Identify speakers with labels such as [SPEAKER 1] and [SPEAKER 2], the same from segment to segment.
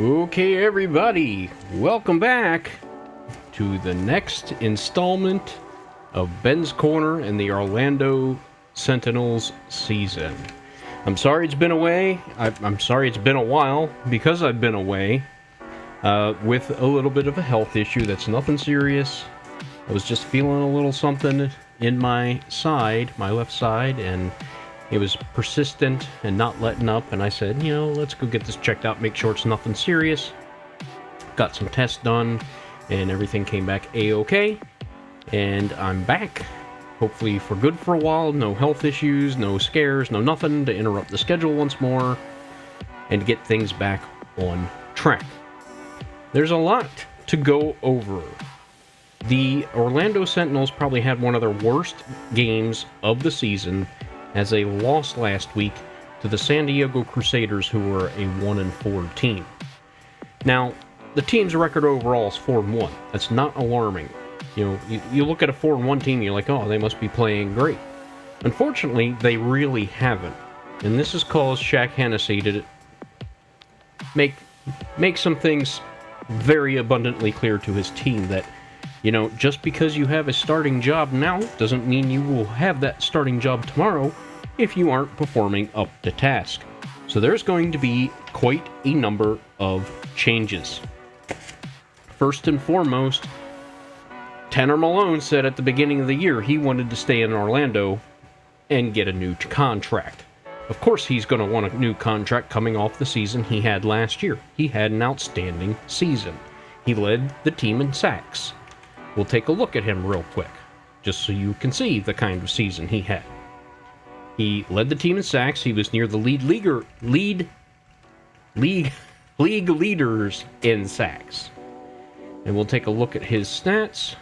[SPEAKER 1] Okay, everybody, welcome back to the next installment of Ben's Corner and the Orlando Sentinels season. I'm sorry it's been away. I'm sorry it's been a while because I've been away with a little bit of a health issue. That's nothing serious. I was just feeling a little something in my side, my left side, and it was persistent and not letting up, and I said, let's go get this checked out, make sure it's nothing serious. Got some tests done, and everything came back A-okay, and I'm back. Hopefully for good for a while, no health issues, no scares, no nothing to interrupt the schedule once more, and get things back on track. There's a lot to go over. The Orlando Sentinels probably had one of their worst games of the season, as they lost last week to the San Diego Crusaders, who were a 1-4 team. Now, the team's record overall is 4-1. That's not alarming. You look at a 4-1 team, you're like, oh, they must be playing great. Unfortunately, they really haven't. And this has caused Shaq Hennessy to make some things very abundantly clear to his team that, just because you have a starting job now doesn't mean you will have that starting job tomorrow if you aren't performing up to task. So there's going to be quite a number of changes. First and foremost, Tanner Malone said at the beginning of the year he wanted to stay in Orlando and get a new contract. Of course he's going to want a new contract coming off the season he had last year. He had an outstanding season. He led the team in sacks. We'll take a look at him real quick, just so you can see the kind of season he had. He led the team in sacks. He was near the league leaders in sacks. And we'll take a look at his stats.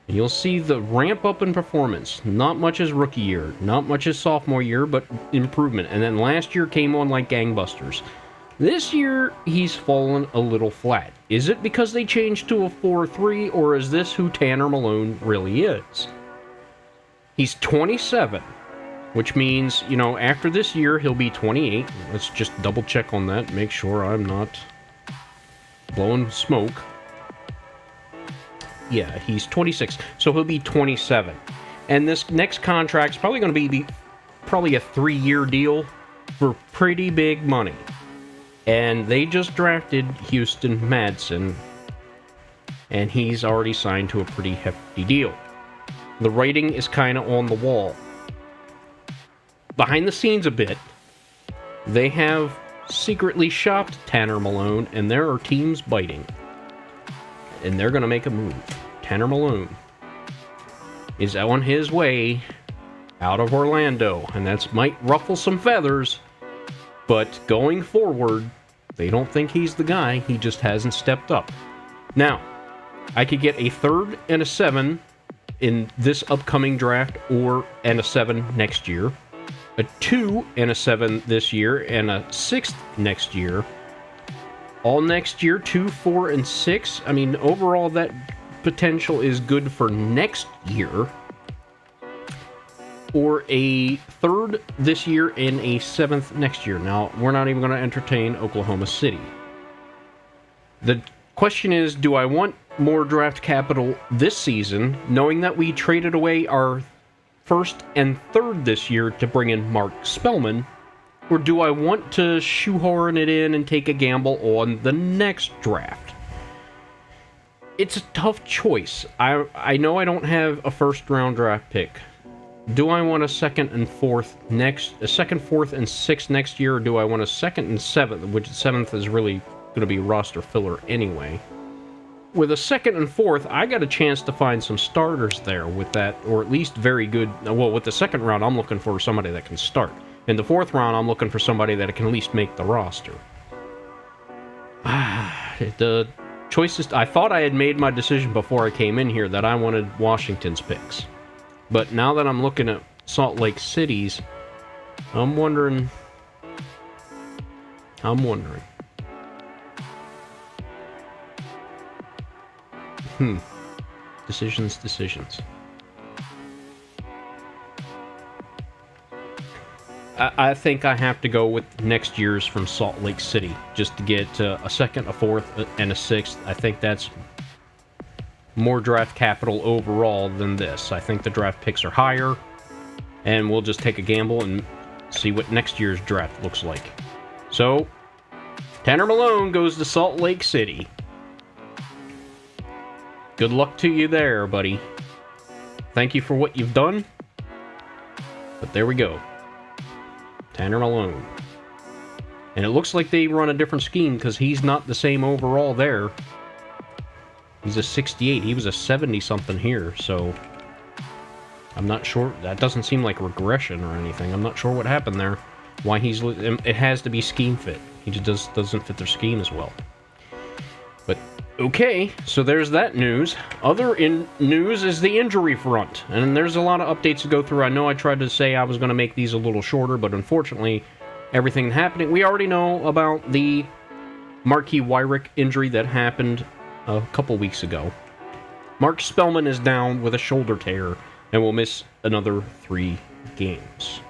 [SPEAKER 1] And you'll see the ramp up in performance. Not much as rookie year, not much as sophomore year, but improvement. And then last year came on like gangbusters. This year, he's fallen a little flat. Is it because they changed to a 4-3, or is this who Tanner Malone really is? He's 27, which means, after this year, he'll be 28. Let's just double check on that, make sure I'm not blowing smoke. Yeah, he's 26, so he'll be 27. And this next contract's probably going to be probably a 3-year deal for pretty big money. And they just drafted Houston Madison, and he's already signed to a pretty hefty deal. The writing is kind of on the wall. Behind the scenes a bit, they have secretly shopped Tanner Malone, and there are teams biting. And they're going to make a move. Tanner Malone is on his way out of Orlando, and that might ruffle some feathers. But going forward, they don't think he's the guy. He just hasn't stepped up. Now, I could get a 3rd and a 7 in this upcoming draft, and a 7 next year. A 2 and a 7 this year, and a 6th next year. All next year, 2, 4, and 6. I mean, overall, that potential is good for next year. Or a 3rd this year and a 7th next year. Now, we're not even going to entertain Oklahoma City. The question is, do I want more draft capital this season, knowing that we traded away our 1st and 3rd this year to bring in Mark Spellman? Or do I want to shoehorn it in and take a gamble on the next draft? It's a tough choice. I know I don't have a 1st-round draft pick. Do I want a 2nd and 4th a 2nd, 4th, and 6th next year, or do I want a 2nd and 7th, which 7th is really going to be roster filler anyway? With a 2nd and 4th, I got a chance to find some starters there with that, or at least very good. Well, with the 2nd round, I'm looking for somebody that can start. In the 4th round, I'm looking for somebody that can at least make the roster. The choices. I thought I had made my decision before I came in here that I wanted Washington's picks. But now that I'm looking at Salt Lake City's, I'm wondering. Decisions. I think I have to go with next year's from Salt Lake City, just to get a second, a fourth, and a sixth. I think that's more draft capital overall than this. I think the draft picks are higher, and we'll just take a gamble and see what next year's draft looks like. So, Tanner Malone goes to Salt Lake City. Good luck to you there, buddy. Thank you for what you've done. But there we go. Tanner Malone. And it looks like they run a different scheme because he's not the same overall there. He's a 68. He was a 70-something here, so I'm not sure. That doesn't seem like regression or anything. I'm not sure what happened there. Why he's... It has to be scheme fit. He just doesn't fit their scheme as well. But, okay, so there's that news. Other news is the injury front. And there's a lot of updates to go through. I know I tried to say I was going to make these a little shorter, but unfortunately, everything happening... We already know about the Marquis Wyrick injury that happened a couple weeks ago. Mark Spellman is down with a shoulder tear and will miss another 3 games.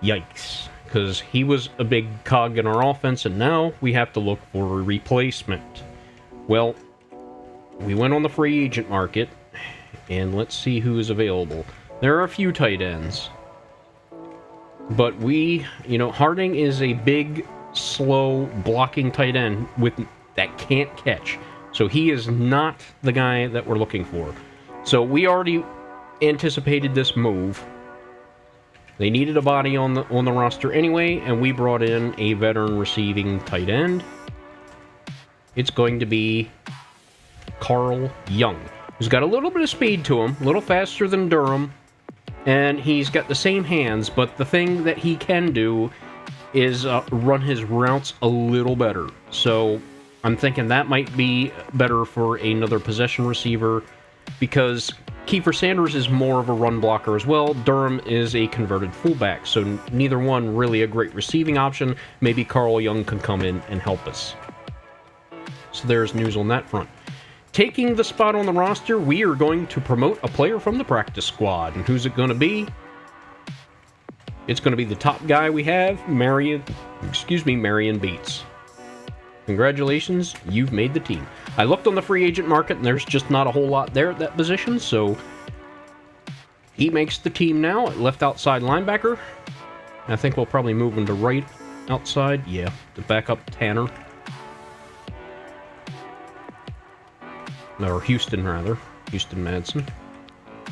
[SPEAKER 1] Yikes. Because he was a big cog in our offense, and now we have to look for a replacement. Well, we went on the free agent market, and let's see who is available. There are a few tight ends. But Harding is a big, slow, blocking tight end that can't catch. So he is not the guy that we're looking for. So we already anticipated this move. They needed a body on the roster anyway, and we brought in a veteran receiving tight end. It's going to be Carl Young, who's got a little bit of speed to him, a little faster than Durham, and he's got the same hands, but the thing that he can do is run his routes a little better. So I'm thinking that might be better for another possession receiver, because Kiefer Sanders is more of a run blocker as well. Durham is a converted fullback, so neither one really a great receiving option. Maybe Carl Young can come in and help us. So there's news on that front. Taking the spot on the roster, we are going to promote a player from the practice squad. And who's it going to be? It's going to be the top guy we have, Marion Beats. Congratulations, you've made the team. I looked on the free agent market, and there's just not a whole lot there at that position, so he makes the team now at left outside linebacker. I think we'll probably move him to right outside. Yeah, to back up Tanner. Or Houston, rather. Houston Madison.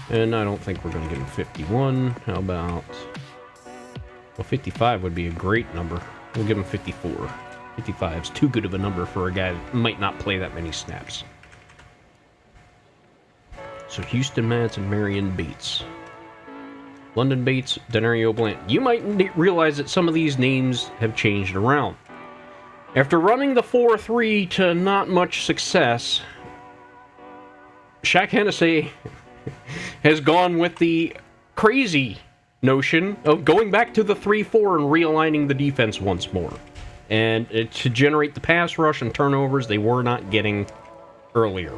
[SPEAKER 1] And I don't think we're going to give him 51. How about... Well, 55 would be a great number. We'll give him 54. 55 is too good of a number for a guy that might not play that many snaps. So Houston Madison, Marion Bates. London Bates, Denario Bland. You might realize that some of these names have changed around. After running the 4-3 to not much success, Shaq Hennessy has gone with the crazy notion of going back to the 3-4 and realigning the defense once more. And to generate the pass rush and turnovers they were not getting earlier.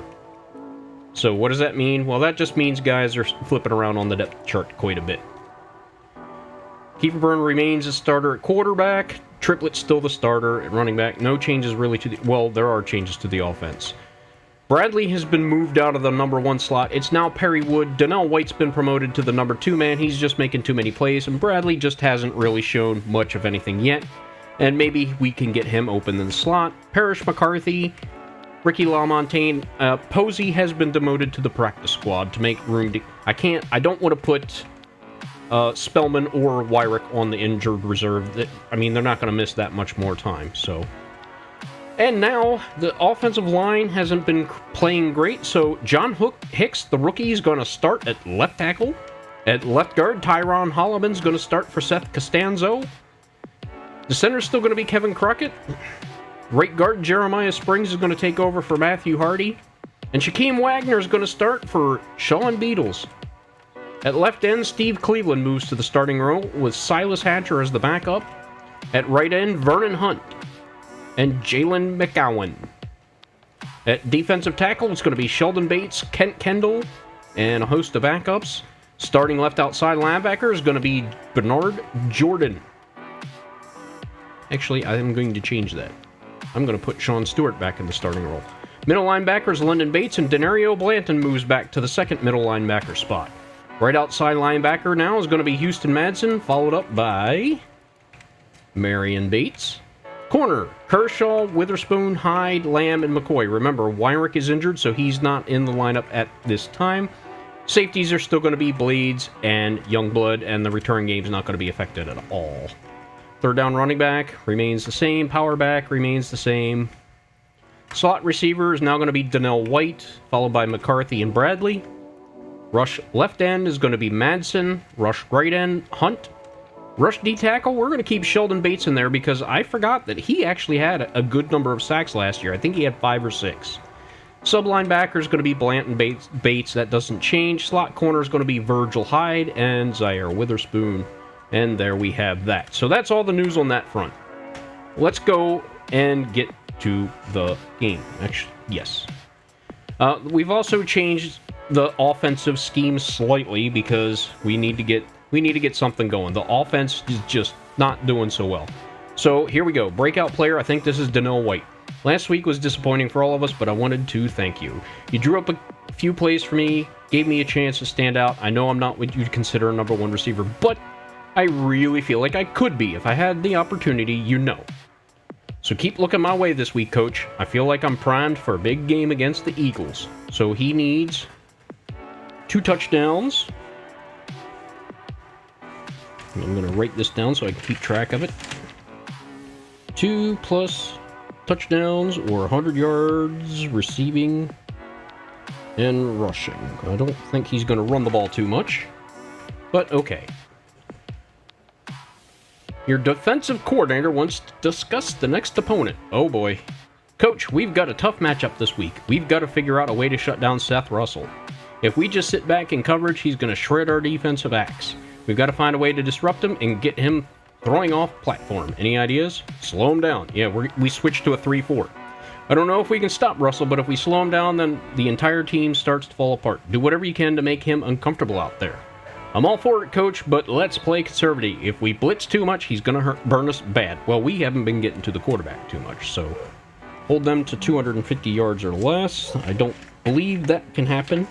[SPEAKER 1] So what does that mean? Well, that just means guys are flipping around on the depth chart quite a bit. Kiefer Byrne remains a starter at quarterback. Triplett's still the starter at running back. No changes really to the... Well, there are changes to the offense. Bradley has been moved out of the number 1 slot. It's now Perry Wood. Donnell White's been promoted to the number 2 man. He's just making too many plays, and Bradley just hasn't really shown much of anything yet. And maybe we can get him open in the slot. Parrish McCarthy, Ricky LaMontagne. Posey has been demoted to the practice squad to make room. I don't want to put Spellman or Wyrick on the injured reserve. They're not going to miss that much more time. So, and now the offensive line hasn't been playing great. So John Hicks, the rookie, is going to start at left tackle. At left guard, Tyron Holloman's going to start for Seth Costanzo. The center's still going to be Kevin Crockett. Right guard, Jeremiah Springs is going to take over for Matthew Hardy. And Shaquem Wagner is going to start for Sean Beatles. At left end, Steve Cleveland moves to the starting role with Silas Hatcher as the backup. At right end, Vernon Hunt and Jalen McGowan. At defensive tackle, it's going to be Sheldon Bates, Kent Kendall, and a host of backups. Starting left outside linebacker is going to be Bernard Jordan. Actually, I am going to change that. I'm going to put Sean Stewart back in the starting role. Middle linebacker is London Bates, and Denario Blanton moves back to the second middle linebacker spot. Right outside linebacker now is going to be Houston Madison, followed up by Marion Bates. Corner, Kershaw, Witherspoon, Hyde, Lamb, and McCoy. Remember, Wyrick is injured, so he's not in the lineup at this time. Safeties are still going to be Blades and Youngblood, and the return game is not going to be affected at all. Third down running back remains the same. Power back remains the same. Slot receiver is now going to be Donnell White, followed by McCarthy and Bradley. Rush left end is going to be Madsen. Rush right end, Hunt. Rush D-tackle, we're going to keep Sheldon Bates in there because I forgot that he actually had a good number of sacks last year. I think he had 5 or 6. Sub-linebacker is going to be Blanton Bates. That doesn't change. Slot corner is going to be Virgil Hyde and Zaire Witherspoon. And there we have that. So that's all the news on that front. Let's go and get to the game. Actually, yes. We've also changed the offensive scheme slightly because we need to get something going. The offense is just not doing so well. So here we go. Breakout player. I think this is Donnell White. Last week was disappointing for all of us, but I wanted to thank you. You drew up a few plays for me, gave me a chance to stand out. I know I'm not what you'd consider a number 1 receiver, but I really feel like I could be if I had the opportunity, you know. So keep looking my way this week, Coach. I feel like I'm primed for a big game against the Eagles. So he needs 2 touchdowns. I'm going to write this down so I can keep track of it. 2+ touchdowns or 100 yards receiving and rushing. I don't think he's going to run the ball too much, but okay. Your defensive coordinator wants to discuss the next opponent. Oh boy. Coach, we've got a tough matchup this week. We've got to figure out a way to shut down Seth Russell. If we just sit back in coverage, he's going to shred our defensive backs. We've got to find a way to disrupt him and get him throwing off platform. Any ideas? Slow him down. Yeah, we switched to a 3-4. I don't know if we can stop Russell, but if we slow him down, then the entire team starts to fall apart. Do whatever you can to make him uncomfortable out there. I'm all for it, Coach, but let's play conservative. If we blitz too much, he's going to burn us bad. Well, we haven't been getting to the quarterback too much, so hold them to 250 yards or less. I don't believe that can happen.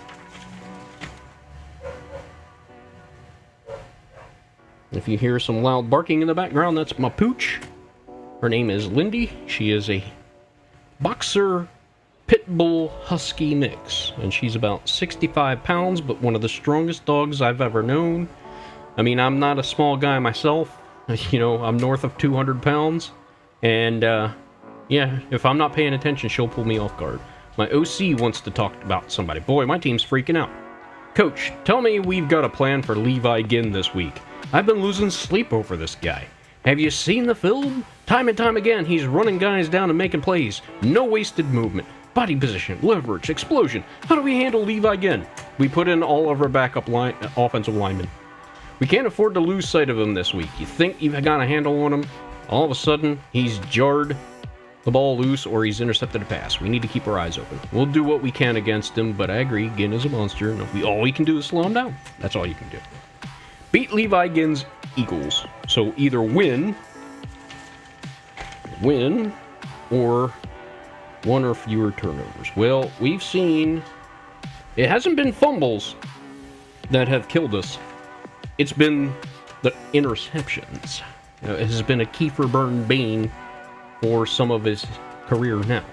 [SPEAKER 1] If you hear some loud barking in the background, that's my pooch. Her name is Lindy. She is a boxer pit bull husky mix, and she's about 65 pounds, but one of the strongest dogs I've ever known. I mean, I'm not a small guy myself. You know, I'm north of 200 pounds, and yeah, if I'm not paying attention, she'll pull me off guard. My OC wants to talk about somebody. Boy, my team's freaking out. Coach, tell me we've got a plan for Levi Ginn this week. I've been losing sleep over this guy. Have you seen the film? Time and time again, he's running guys down and making plays. No wasted movement. Body position, leverage, explosion. How do we handle Levi Ginn? We put in all of our backup offensive linemen. We can't afford to lose sight of him this week. You think you've got a handle on him? All of a sudden, he's jarred the ball loose or he's intercepted a pass. We need to keep our eyes open. We'll do what we can against him, but I agree, Ginn is a monster, and all we can do is slow him down. That's all you can do. Beat Levi Ginn's Eagles. So either win, or 1 or fewer turnovers. Well, we've seen it hasn't been fumbles that have killed us. It's been the interceptions. It has been a Kiefer Burn bane for some of his career now.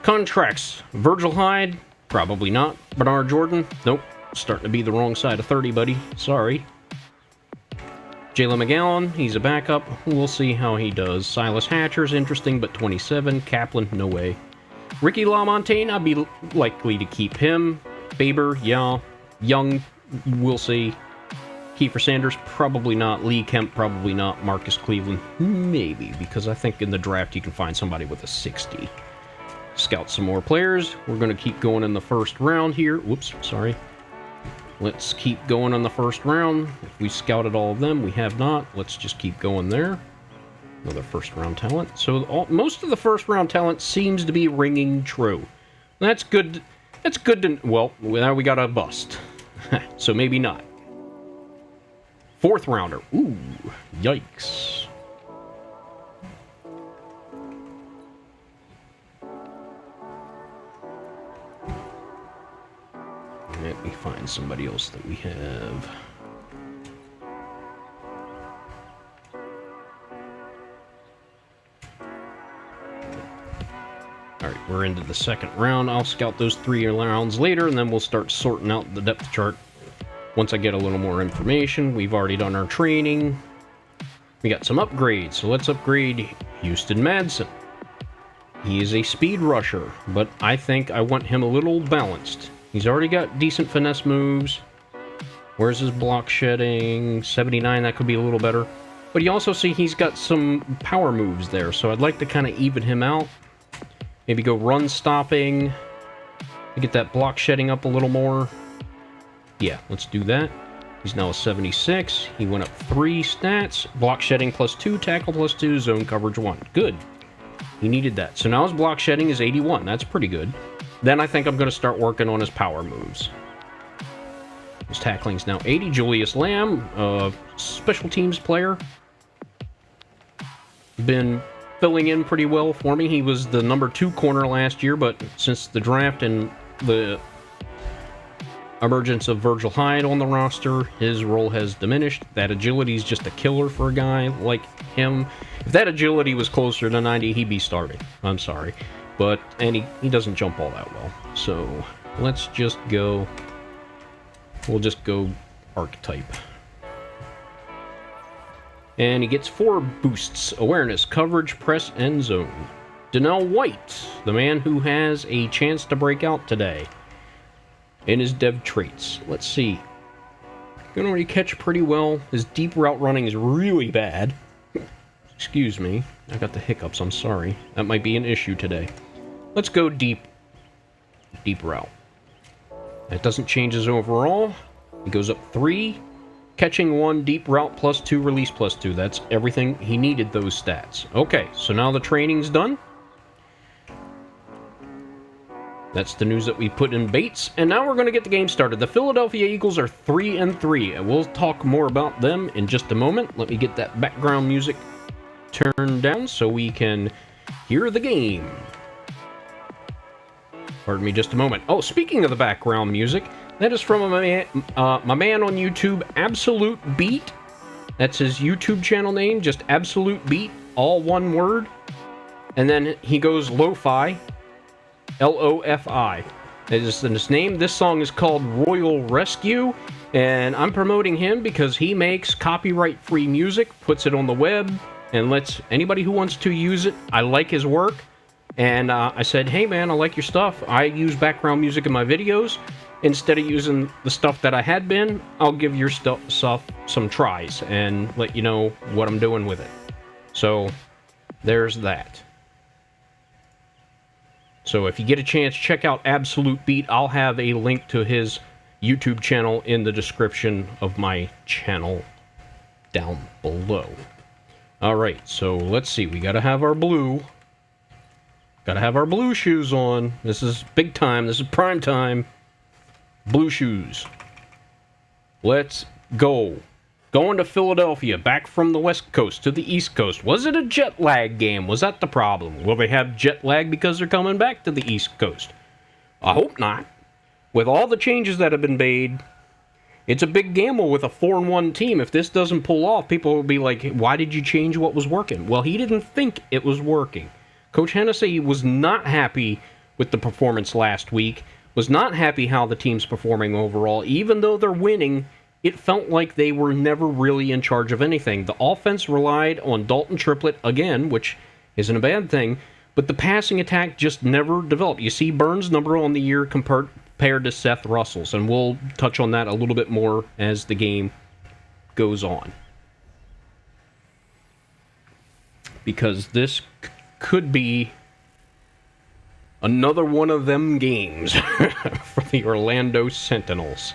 [SPEAKER 1] Contracts. Virgil Hyde? Probably not. Bernard Jordan? Nope. Starting to be the wrong side of 30, buddy. Sorry. Jalen McGowan, he's a backup. We'll see how he does. Silas Hatcher's interesting, but 27. Kaplan, no way. Ricky LaMontagne, I'd be likely to keep him. Faber, yeah. Young, we'll see. Kiefer Sanders, probably not. Lee Kemp, probably not. Marcus Cleveland, maybe, because I think in the draft you can find somebody with a 60. Scout some more players. We're going to keep going in the first round here. Whoops, sorry. Let's keep going on the first round. If we scouted all of them, we have not. Let's just keep going there. Another first round talent. So most of the first round talent seems to be ringing true. That's good. That's good to... Well, now we got a bust. So maybe not. Fourth rounder. Ooh, yikes. Let me find somebody else that we have. Alright, we're into the second round. I'll scout those 3 rounds later, and then we'll start sorting out the depth chart once I get a little more information. We've already done our training. We got some upgrades, so let's upgrade Houston Madison. He is a speed rusher, but I think I want him a little balanced. He's already got decent finesse moves. Where's his block shedding? 79, that could be a little better. But you also see he's got some power moves there, so I'd like to kind of even him out. Maybe go run stopping. Get that block shedding up a little more. Yeah, let's do that. He's now a 76. He went up 3 stats. Block shedding +2, tackle +2, zone coverage 1. Good. He needed that. So now his block shedding is 81. That's pretty good. Then I think I'm going to start working on his power moves. His tackling is now 80. Julius Lamb, special teams player. Been filling in pretty well for me. He was the number 2 corner last year, but since the draft and the emergence of Virgil Hyde on the roster, his role has diminished. That agility is just a killer for a guy like him. If that agility was closer to 90, he'd be starting. I'm sorry. But, and he doesn't jump all that well. So, let's just go, we'll just go archetype. And he gets 4 boosts: awareness, coverage, press, and zone. Donnell White, the man who has a chance to break out today in his dev traits. Let's see. Can already catch pretty well. His deep route running is really bad. Excuse me. I got the hiccups, I'm sorry. That might be an issue today. Let's go deep route. That doesn't change his overall. He goes up 3. Catching 1, deep route +2, release +2. That's everything. He needed those stats. Okay, so now the training's done. That's the news that we put in Bates. And now we're going to get the game started. The Philadelphia Eagles are 3-3. And we'll talk more about them in just a moment. Let me get that background music turned down so we can hear the game. Pardon me just a moment. Oh, speaking of the background music, that is from my man on YouTube, Absolute Beat. That's his YouTube channel name, just Absolute Beat, all one word. And then he goes lo-fi, L-O-F-I. That is his name. This song is called Royal Rescue, and I'm promoting him because he makes copyright-free music, puts it on the web, and lets anybody who wants to use it. I like his work, and I said, hey man, I like your stuff. I use background music in my videos. Instead of using the stuff that I had been, I'll give your stuff some tries and let you know what I'm doing with it. So, there's that. So if you get a chance, check out Absolute Beat. I'll have a link to his YouTube channel in the description of my channel down below. Alright, so let's see. We gotta have our blue. Gotta have our blue shoes on. This is big time. This is prime time. Blue shoes. Let's go. Going to Philadelphia, back from the West Coast to the East Coast. Was it a jet lag game? Was that the problem? Will they have jet lag because they're coming back to the East Coast? I hope not. With all the changes that have been made, it's a big gamble with a 4-1 team. If this doesn't pull off, people will be like, why did you change what was working? Well, he didn't think it was working. Coach Hennessy was not happy with the performance last week, was not happy how the team's performing overall. Even though they're winning, it felt like they were never really in charge of anything. The offense relied on Dalton Triplett again, which isn't a bad thing, but the passing attack just never developed. You see Burns' number on the year compared to Seth Russell's, and we'll touch on that a little bit more as the game goes on. Because this could be another one of them games for the Orlando Sentinels.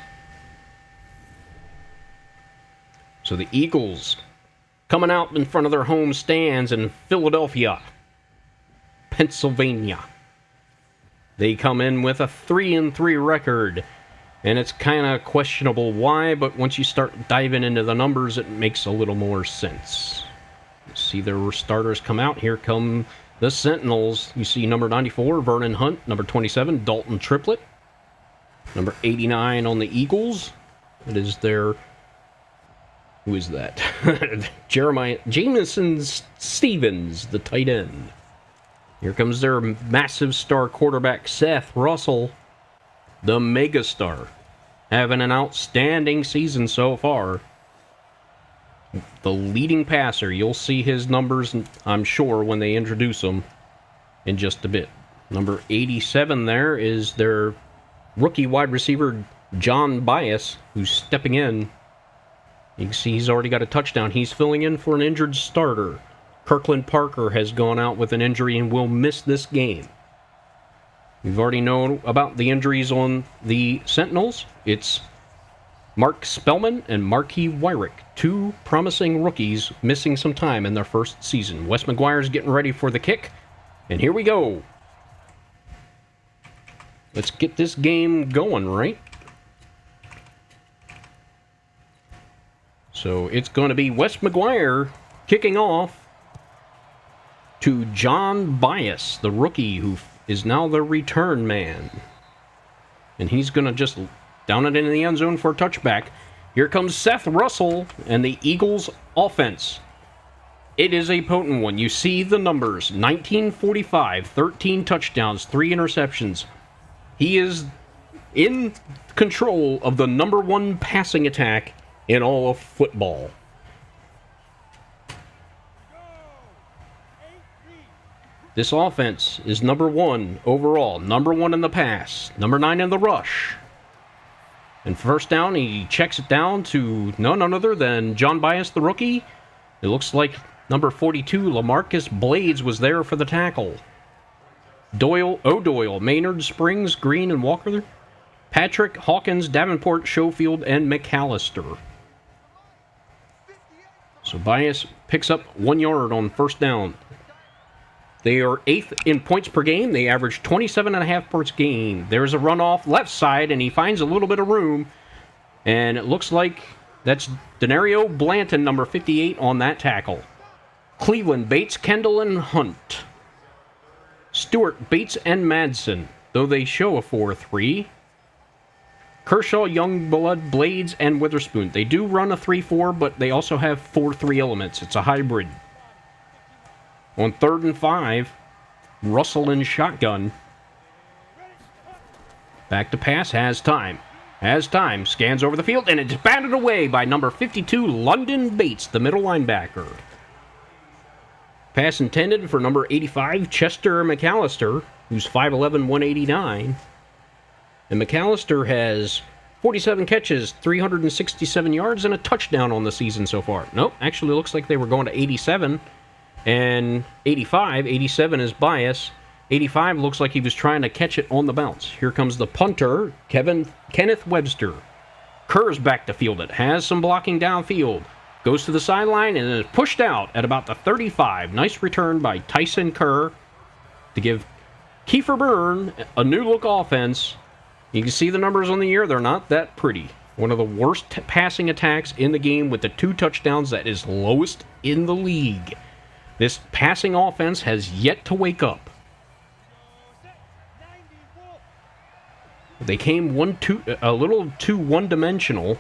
[SPEAKER 1] So the Eagles coming out in front of their home stands in Philadelphia, Pennsylvania. They come in with a 3-3 record. And it's kind of questionable why, but once you start diving into the numbers, it makes a little more sense. You see their starters come out. Here come the Sentinels. You see number 94, Vernon Hunt. Number 27, Dalton Triplett. Number 89 on the Eagles. It is their... Who is that? Jameson Stevens, the tight end. Here comes their massive star quarterback, Seth Russell, the megastar, having an outstanding season so far. The leading passer. You'll see his numbers, I'm sure, when they introduce him in just a bit. Number 87 there is their rookie wide receiver, John Bias, who's stepping in. You can see he's already got a touchdown. He's filling in for an injured starter. Kirkland Parker has gone out with an injury and will miss this game. We've already known about the injuries on the Sentinels. It's Mark Spellman and Marquis Wyrick, two promising rookies missing some time in their first season. Wes McGuire's getting ready for the kick, and here we go. Let's get this game going, right? So it's going to be Wes McGuire kicking off to John Bias, the rookie who is now the return man. And he's going to just down it into the end zone for a touchback. Here comes Seth Russell and the Eagles offense. It is a potent one. You see the numbers. 1945, 13 touchdowns, 3 interceptions. He is in control of the number 1 passing attack in all of football. This offense is number 1 overall, number 1 in the pass, number 9 in the rush. And first down, he checks it down to none other than John Bias, the rookie. It looks like number 42, LaMarcus Blades, was there for the tackle. O'Doyle, Maynard, Springs, Green, and Walker. Patrick, Hawkins, Davenport, Schofield, and McAllister. So Bias picks up 1 yard on first down. They are 8th in points per game. They average 27.5 per game. There's a runoff left side, and he finds a little bit of room. And it looks like that's Denario Blanton, number 58, on that tackle. Cleveland, Bates, Kendall, and Hunt. Stewart, Bates, and Madison, though they show a 4-3. Kershaw, Youngblood, Blades, and Witherspoon. They do run a 3-4, but they also have 4-3 elements. It's a hybrid. On 3rd and 5, Russell in shotgun. Back to pass, has time. Scans over the field, and it's batted away by number 52, London Bates, the middle linebacker. Pass intended for number 85, Chester McAllister, who's 5'11", 189. And McAllister has 47 catches, 367 yards, and a touchdown on the season so far. Nope, actually looks like they were going to 87 and 85. 87 is Bias. 85 looks like he was trying to catch it on the bounce. Here comes the punter, Kenneth Webster. Kerr's back to field it. Has some blocking downfield. Goes to the sideline and is pushed out at about the 35. Nice return by Tyson Kerr to give Kiefer Byrne a new-look offense. You can see the numbers on the year. They're not that pretty. One of the worst passing attacks in the game with the 2 touchdowns. That is lowest in the league. This passing offense has yet to wake up. They came a little too one-dimensional.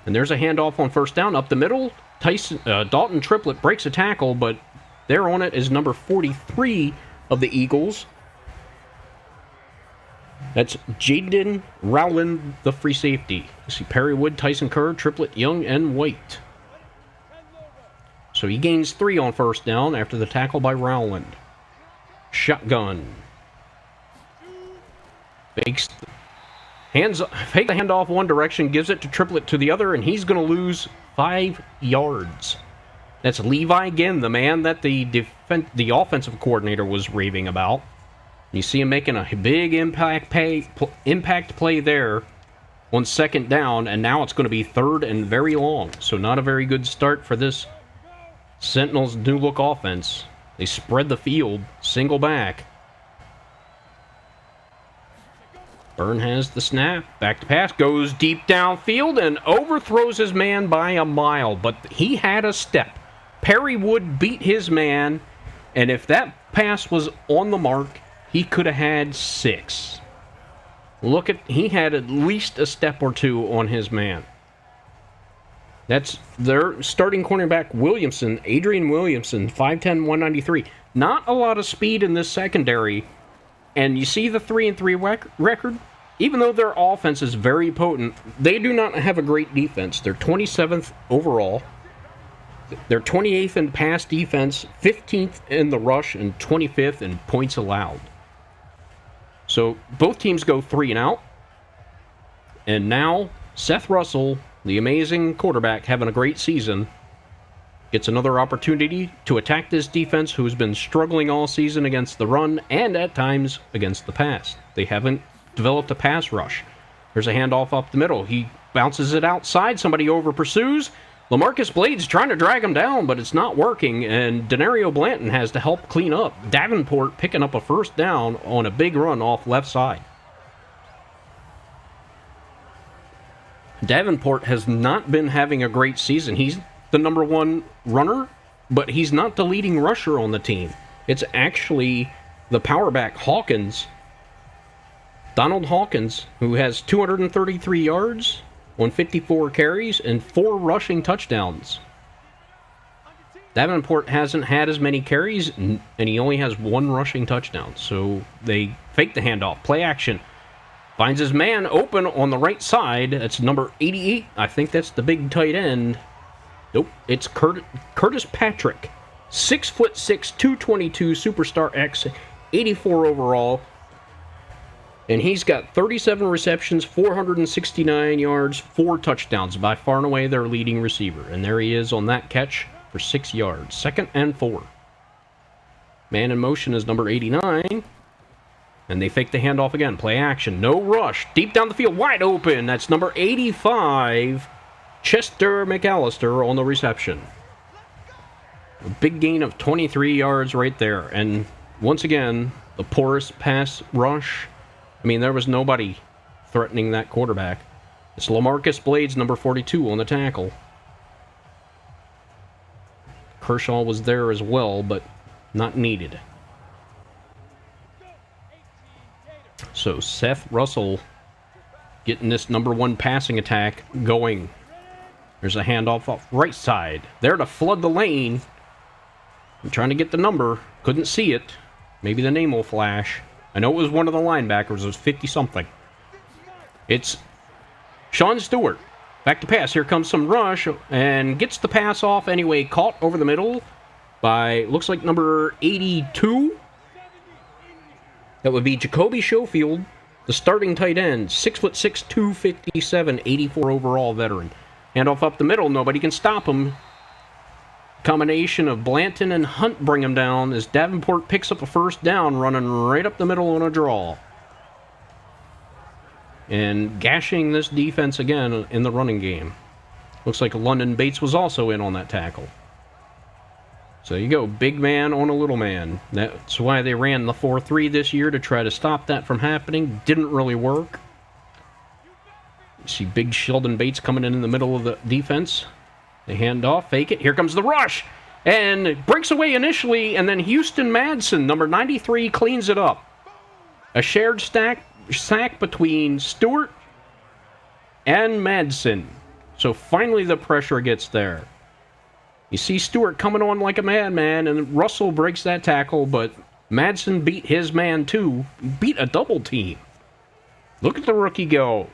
[SPEAKER 1] And there's a handoff on first down up the middle. Dalton Triplett breaks a tackle, but there on it is number 43 of the Eagles. That's Jaden Rowland, the free safety. You see Perry Wood, Tyson Kerr, Triplett, Young, and White. So he gains 3 on first down after the tackle by Rowland. Shotgun. Fakes the handoff one direction, gives it to Triplett to the other, and he's going to lose 5 yards. That's Levi again, the man that the offensive coordinator was raving about. You see him making a big impact play there on second down, and now it's going to be 3rd and very long. So not a very good start for this Sentinels new-look offense. They spread the field, single back. Byrne has the snap. Back to pass. Goes deep downfield and overthrows his man by a mile. But he had a step. Perry Wood beat his man. And if that pass was on the mark, he could have had 6. He had at least a step or 2 on his man. That's their starting cornerback, Adrian Williamson, 5'10", 193. Not a lot of speed in this secondary. And you see the 3-3 record? Even though their offense is very potent, they do not have a great defense. They're 27th overall. They're 28th in pass defense, 15th in the rush, and 25th in points allowed. So both teams go 3 and out. And now Seth Russell, the amazing quarterback, having a great season, gets another opportunity to attack this defense who's been struggling all season against the run and at times against the pass. They haven't developed a pass rush. There's a handoff up the middle. He bounces it outside. Somebody over pursues. LaMarcus Blade's trying to drag him down, but it's not working, and Denario Blanton has to help clean up. Davenport picking up a first down on a big run off left side. Davenport has not been having a great season. He's the number 1 runner, but he's not the leading rusher on the team. It's actually the power back, Donald Hawkins, who has 233 yards on 54 carries and 4 rushing touchdowns. Davenport hasn't had as many carries, and he only has 1 rushing touchdown. So they fake the handoff. Play action. Finds his man open on the right side. That's number 88. I think that's the big tight end. Nope, it's Curtis Patrick. 6'6", 222, Superstar X, 84 overall. And he's got 37 receptions, 469 yards, 4 touchdowns. By far and away their leading receiver. And there he is on that catch for 6 yards. 2nd and 4. Man in motion is number 89. And they fake the handoff again. Play action. No rush. Deep down the field. Wide open. That's number 85. Chester McAllister on the reception. A big gain of 23 yards right there. And once again, the poorest pass rush. I mean, there was nobody threatening that quarterback. It's LaMarcus Blades, number 42, on the tackle. Kershaw was there as well, but not needed. So Seth Russell getting this number 1 passing attack going. There's a handoff off right side. There to flood the lane. I'm trying to get the number. Couldn't see it. Maybe the name will flash. I know it was one of the linebackers. It was 50-something. It's Sean Stewart. Back to pass. Here comes some rush. And gets the pass off anyway. Caught over the middle by, looks like, number 82. That would be Jacoby Schofield, the starting tight end. 6'6", 257, 84 overall veteran. Handoff up the middle. Nobody can stop him. Combination of Blanton and Hunt bring him down as Davenport picks up a first down running right up the middle on a draw. And gashing this defense again in the running game. Looks like London Bates was also in on that tackle. So you go, big man on a little man. That's why they ran the 4-3 this year, to try to stop that from happening. Didn't really work. You see big Sheldon Bates coming in the middle of the defense. They hand off, fake it. Here comes the rush. And it breaks away initially, and then Houston Madison, number 93, cleans it up. A shared sack between Stewart and Madison. So finally the pressure gets there. You see Stewart coming on like a madman, and Russell breaks that tackle, but Madison beat his man too. Beat a double team. Look at the rookie go.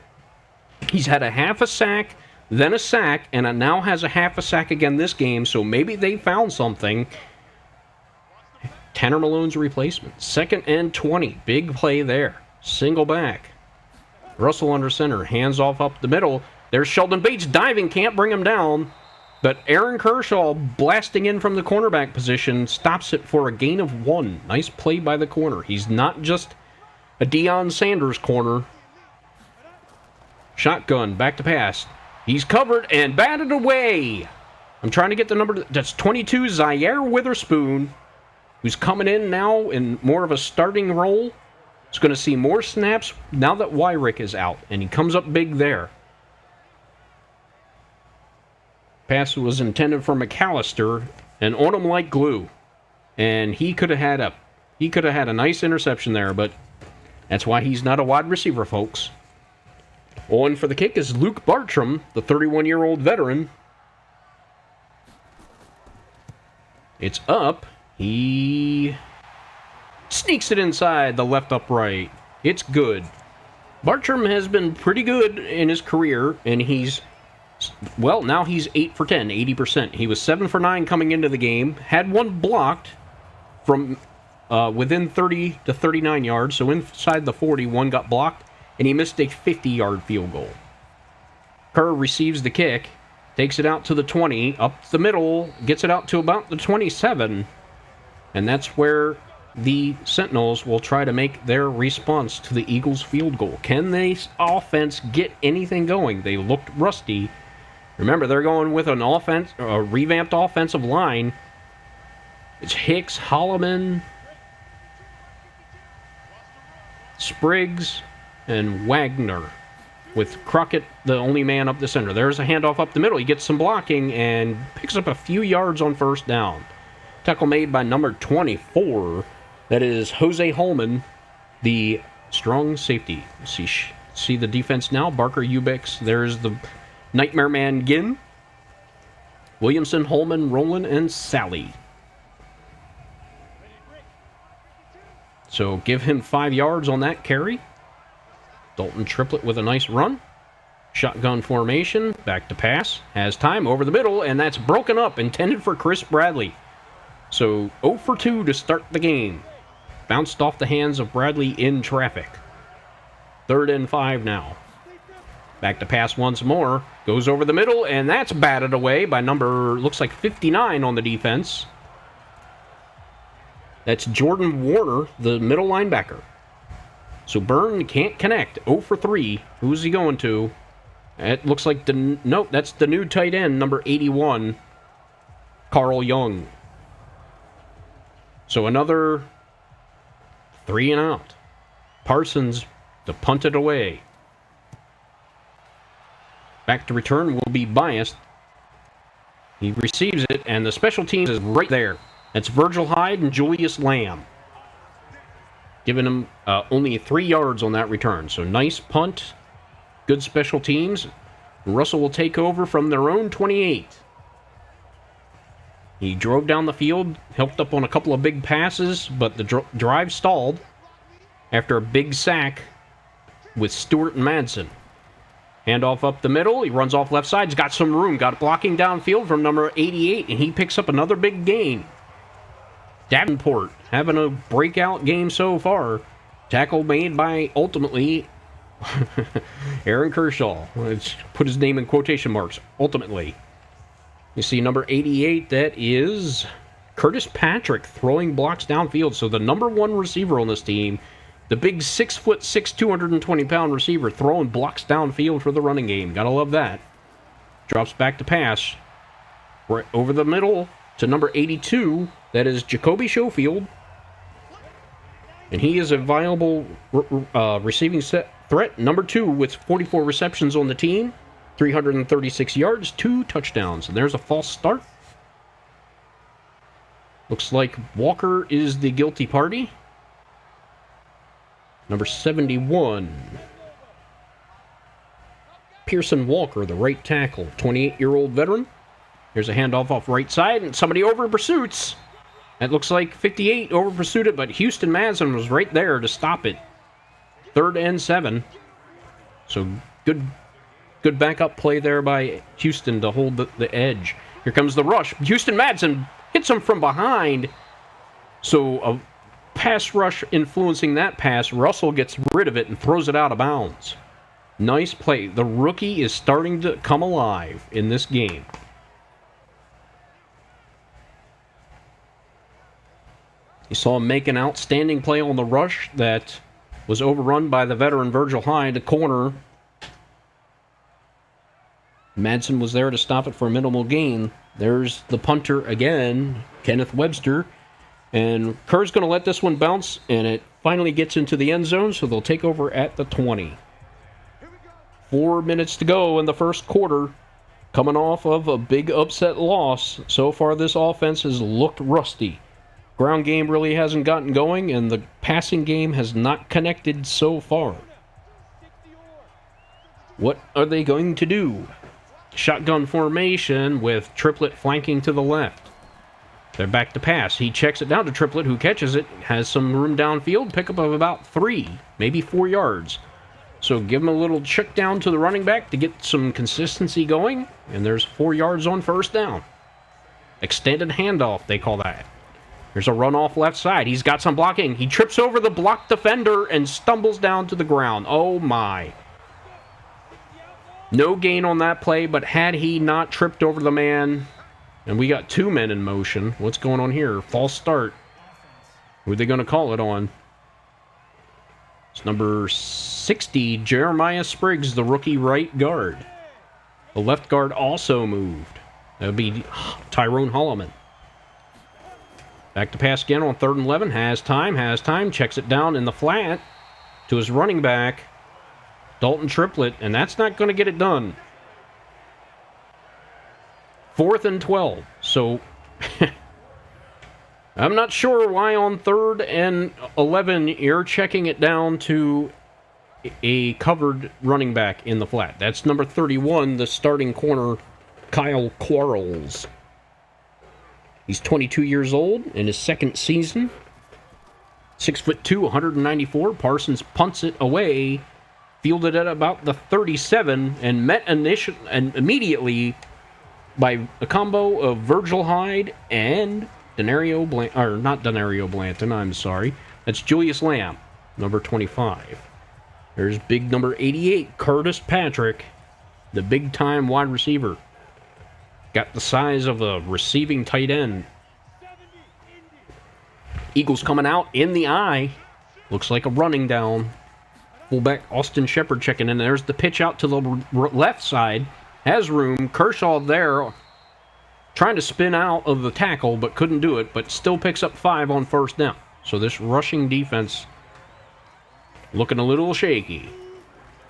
[SPEAKER 1] He's had a half a sack, then a sack, and now has a half a sack again this game, so maybe they found something. Tanner Malone's replacement. 2nd and 20. Big play there. Single back. Russell under center. Hands off up the middle. There's Sheldon Bates diving. Can't bring him down. But Aaron Kershaw, blasting in from the cornerback position, stops it for a gain of 1. Nice play by the corner. He's not just a Deion Sanders corner. Shotgun. Back to pass. He's covered and batted away. I'm trying to get the number. That's 22, Zaire Witherspoon, who's coming in now in more of a starting role. is going to see more snaps now that Wyrick is out, and he comes up big there. Pass was intended for McAllister, and on him like glue. And he could have had a nice interception there, but that's why he's not a wide receiver, folks. On for the kick is Luke Bartram, the 31-year-old veteran. It's up. He sneaks it inside the left upright. It's good. Bartram has been pretty good in his career, and now he's 8 for 10, 80%. He was 7 for 9 coming into the game. Had one blocked from within 30 to 39 yards, so inside the 40, one got blocked, and he missed a 50-yard field goal. Kerr receives the kick, takes it out to the 20, up the middle, gets it out to about the 27, and that's where the Sentinels will try to make their response to the Eagles' field goal. Can this offense get anything going? They looked rusty. Remember, they're going with a revamped offensive line. It's Hicks, Holloman, Spriggs, and Wagner, with Crockett the only man up the center. There's a handoff up the middle. He gets some blocking and picks up a few yards on first down. Tackle made by number 24. That is Jose Holman, the strong safety. See the defense now. Barker, Ubix. There's the Nightmare Man Ginn, Williamson, Holman, Roland, and Sally. So give him 5 yards on that carry. Dalton Triplett with a nice run. Shotgun formation, back to pass. Has time over the middle, and that's broken up, intended for Chris Bradley. So 0 for 2 to start the game. Bounced off the hands of Bradley in traffic. 3rd and 5 now. Back to pass once more. Goes over the middle, and that's batted away by looks like 59 on the defense. That's Jordan Warner, the middle linebacker. So Byrne can't connect. 0 for 3. Who's he going to? It looks like that's the new tight end, number 81, Carl Young. So another 3 and out. Parsons to punt it away. Back to return will be biased. He receives it, and the special teams is right there. That's Virgil Hyde and Julius Lamb. Giving him only 3 yards on that return. So nice punt. Good special teams. Russell will take over from their own 28. He drove down the field, helped up on a couple of big passes, but the drive stalled after a big sack with Stewart and Madison. Handoff up the middle. He runs off left side. He's got some room. Got blocking downfield from number 88, and he picks up another big gain. Davenport having a breakout game so far. Tackle made by, ultimately, Aaron Kershaw. Let's put his name in quotation marks. Ultimately. You see number 88, that is Curtis Patrick throwing blocks downfield. So the number 1 receiver on this team, the big 6'6", 220-pound receiver throwing blocks downfield for the running game. Gotta love that. Drops back to pass. Right over the middle to number 82. That is Jacoby Schofield. And he is a viable receiving threat. Number 2 with 44 receptions on the team. 336 yards, 2 touchdowns. And there's a false start. Looks like Walker is the guilty party. Number 71. Pearson Walker, the right tackle. 28-year-old veteran. Here's a handoff off right side, and somebody over pursuits. That looks like 58 over pursued it, but Houston Madison was right there to stop it. 3rd and 7. So good backup play there by Houston to hold the edge. Here comes the rush. Houston Madison hits him from behind. So a pass rush influencing that pass. Russell gets rid of it and throws it out of bounds. Nice play. The rookie is starting to come alive in this game. You saw him make an outstanding play on the rush that was overrun by the veteran Virgil Hyde, the corner. Madsen was there to stop it for a minimal gain. There's the punter again, Kenneth Webster. And Kerr's going to let this one bounce, and it finally gets into the end zone, so they'll take over at the 20. 4 minutes to go in the first quarter. Coming off of a big upset loss. So far, this offense has looked rusty. Ground game really hasn't gotten going, and the passing game has not connected so far. What are they going to do? Shotgun formation with Triplett flanking to the left. They're back to pass. He checks it down to Triplett, who catches it. Has some room downfield. Pickup of about 3, maybe 4 yards. So give him a little check down to the running back to get some consistency going. And there's 4 yards on first down. Extended handoff, they call that. There's a run off left side. He's got some blocking. He trips over the blocked defender and stumbles down to the ground. Oh my. No gain on that play, but had he not tripped over the man, and we got 2 men in motion. What's going on here? False start. Who are they going to call it on? It's number 60, Jeremiah Spriggs, the rookie right guard. The left guard also moved. That would be Tyrone Holloman. Back to pass again on 3rd and 11. Has time. Checks it down in the flat to his running back, Dalton Triplett, and that's not going to get it done. 4th and 12. So I'm not sure why on 3rd and 11 you're checking it down to a covered running back in the flat. That's number 31, the starting corner, Kyle Quarles. He's 22 years old in his second season. 6'2", 194. Parsons punts it away, fielded at about the 37, and met immediately by a combo of Virgil Hyde and Blanton, I'm sorry. That's Julius Lamb, number 25. There's big number 88, Curtis Patrick, the big-time wide receiver. Got the size of a receiving tight end. Eagles coming out in the eye. Looks like a running down. Fullback Austin Shepard checking in. There's the pitch out to the left side. Has room. Kershaw there trying to spin out of the tackle, but couldn't do it, but still picks up 5 on first down. So this rushing defense looking a little shaky.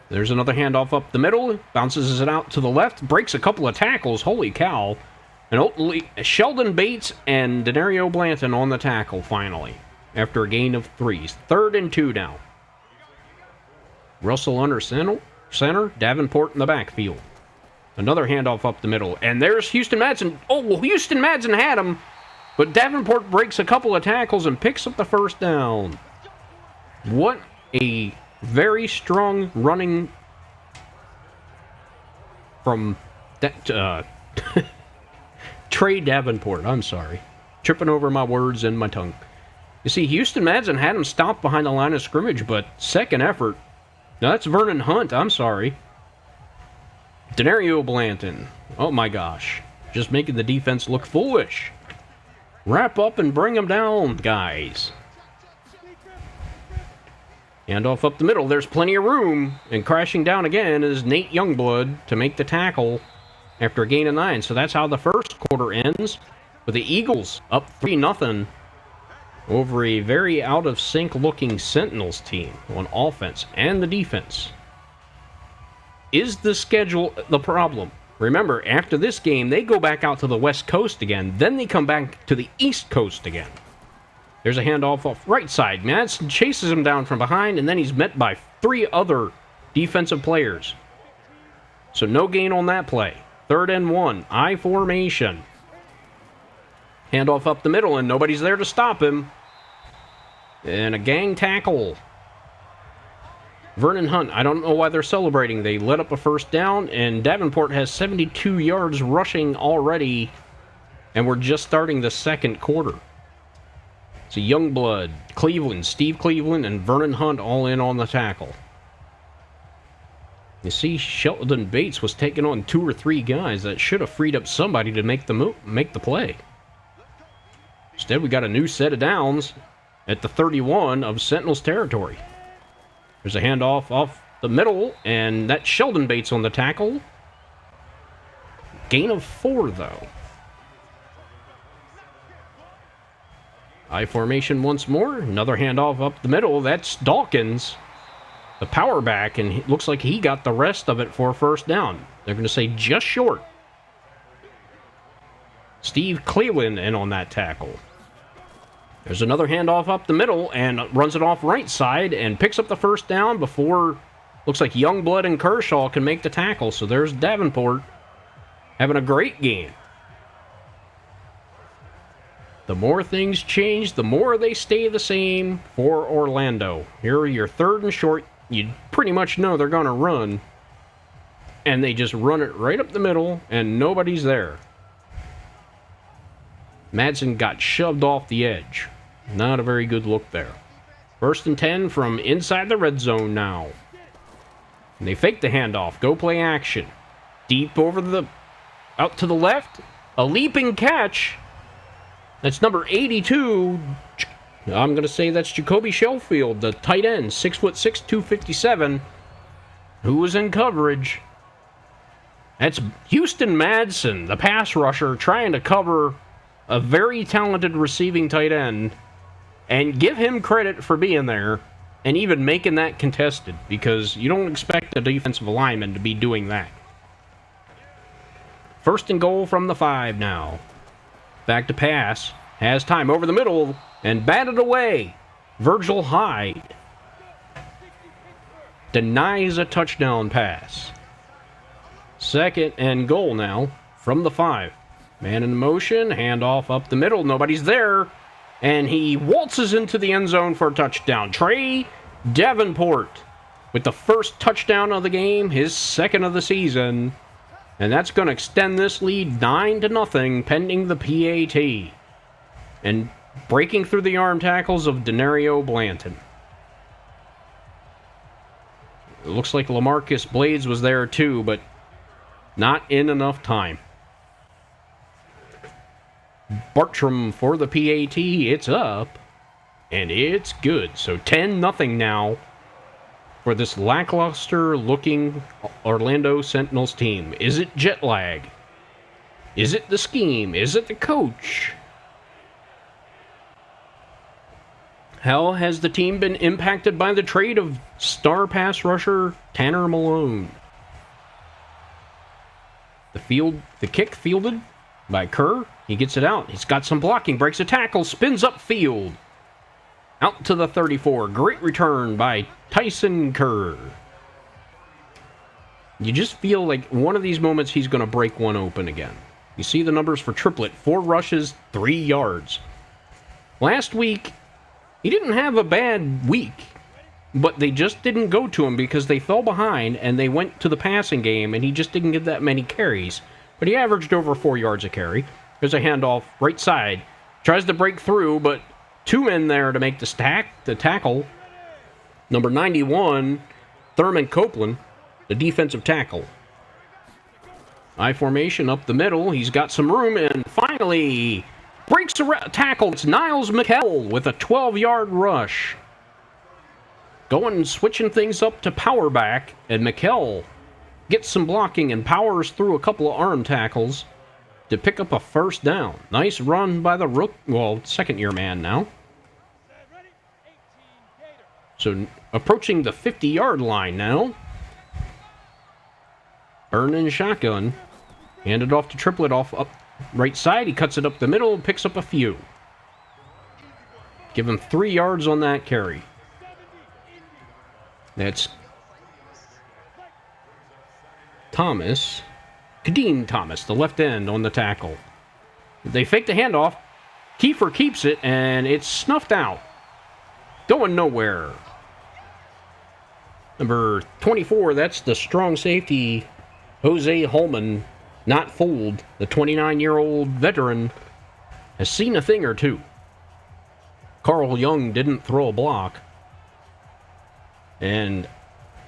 [SPEAKER 1] There's another handoff up the middle. Bounces it out to the left. Breaks a couple of tackles. Holy cow. And ultimately, Sheldon Bates and Denario Blanton on the tackle finally, after a gain of 3. 3rd and 2 now. Russell under center. Davenport in the backfield. Another handoff up the middle. And there's Houston Madsen. Oh, Houston Madsen had him. But Davenport breaks a couple of tackles and picks up the first down. What a very strong running from that Trey Davenport. I'm sorry. Tripping over my words and my tongue. You see, Houston Madsen had him stopped behind the line of scrimmage, but second effort. Now that's Vernon Hunt. I'm sorry. Denario Blanton. Oh my gosh. Just making the defense look foolish. Wrap up and bring them down, guys. Handoff up the middle. There's plenty of room. And crashing down again is Nate Youngblood to make the tackle after a gain of 9. So that's how the first quarter ends, with the Eagles up 3-0 over a very out-of-sync looking Sentinels team on offense and the defense. Is the schedule the problem? Remember, after this game, they go back out to the West Coast again. Then they come back to the East Coast again. There's a handoff off right side. Madsen chases him down from behind, and then he's met by 3 other defensive players. So no gain on that play. 3rd and 1. I formation. Handoff up the middle, and nobody's there to stop him. And a gang tackle. Vernon Hunt, I don't know why they're celebrating. They let up a first down, and Davenport has 72 yards rushing already, and we're just starting the second quarter. It's a Youngblood, Cleveland, Steve Cleveland, and Vernon Hunt all in on the tackle. You see, Sheldon Bates was taking on 2 or 3 guys that should have freed up somebody to make the play. Instead, we got a new set of downs at the 31 of Sentinels territory. There's a handoff off the middle, and that's Sheldon Bates on the tackle. Gain of 4, though. I formation once more. Another handoff up the middle. That's Dawkins, the power back, and it looks like he got the rest of it for a first down. They're going to say just short. Steve Cleveland in on that tackle. There's another handoff up the middle and runs it off right side and picks up the first down before looks like Youngblood and Kershaw can make the tackle. So there's Davenport having a great game. The more things change, the more they stay the same for Orlando. Here are your third and short. You pretty much know they're going to run. And they just run it right up the middle, and nobody's there. Madison got shoved off the edge. Not a very good look there. 1st and 10 from inside the red zone now. And they fake the handoff. Go play action. Deep out to the left. A leaping catch. That's number 82. I'm going to say that's Jacoby Sheffield, the tight end, 6'6", 257, who was in coverage. That's Houston Madison, the pass rusher, trying to cover a very talented receiving tight end. And give him credit for being there and even making that contested, because you don't expect a defensive lineman to be doing that. 1st and goal from the 5 now. Back to pass. Has time over the middle and batted away. Virgil Hyde denies a touchdown pass. 2nd and goal now from the 5. Man in motion, handoff up the middle. Nobody's there. And he waltzes into the end zone for a touchdown. Trey Davenport with the first touchdown of the game, his 2nd of the season. And that's going to extend this lead 9-0 pending the PAT. And breaking through the arm tackles of Denario Blanton. It looks like LaMarcus Blades was there too, but not in enough time. Bartram for the PAT. It's up, and it's good. So 10-0 now for this lackluster-looking Orlando Sentinels team. Is it jet lag? Is it the scheme? Is it the coach? How has the team been impacted by the trade of star pass rusher Tanner Malone? The kick fielded by Kerr. He gets it out. He's got some blocking. Breaks a tackle. Spins upfield. Out to the 34. Great return by Tyson Kerr. You just feel like one of these moments he's going to break one open again. You see the numbers for Triplett. 4 rushes, 3 yards. Last week, he didn't have a bad week, but they just didn't go to him because they fell behind and they went to the passing game and he just didn't get that many carries. But he averaged over 4 yards a carry. There's a handoff right side. Tries to break through, but 2 men there to make the tackle. Number 91, Thurman Copeland, the defensive tackle. I formation up the middle. He's got some room and finally breaks a tackle. It's Niles McKell with a 12-yard rush. Switching things up to power back, and McKell gets some blocking and powers through a couple of arm tackles to pick up a first down. Nice run by the second-year man now. So approaching the 50-yard line now. Burning shotgun. Handed off to Triplett up right side. He cuts it up the middle, picks up a few. Give him 3 yards on that carry. That's Kadeem Thomas, the left end on the tackle. They fake the handoff. Kiefer keeps it, and it's snuffed out. Going nowhere. Number 24, that's the strong safety, Jose Holman, not fooled. The 29-year-old veteran has seen a thing or two. Carl Young didn't throw a block. And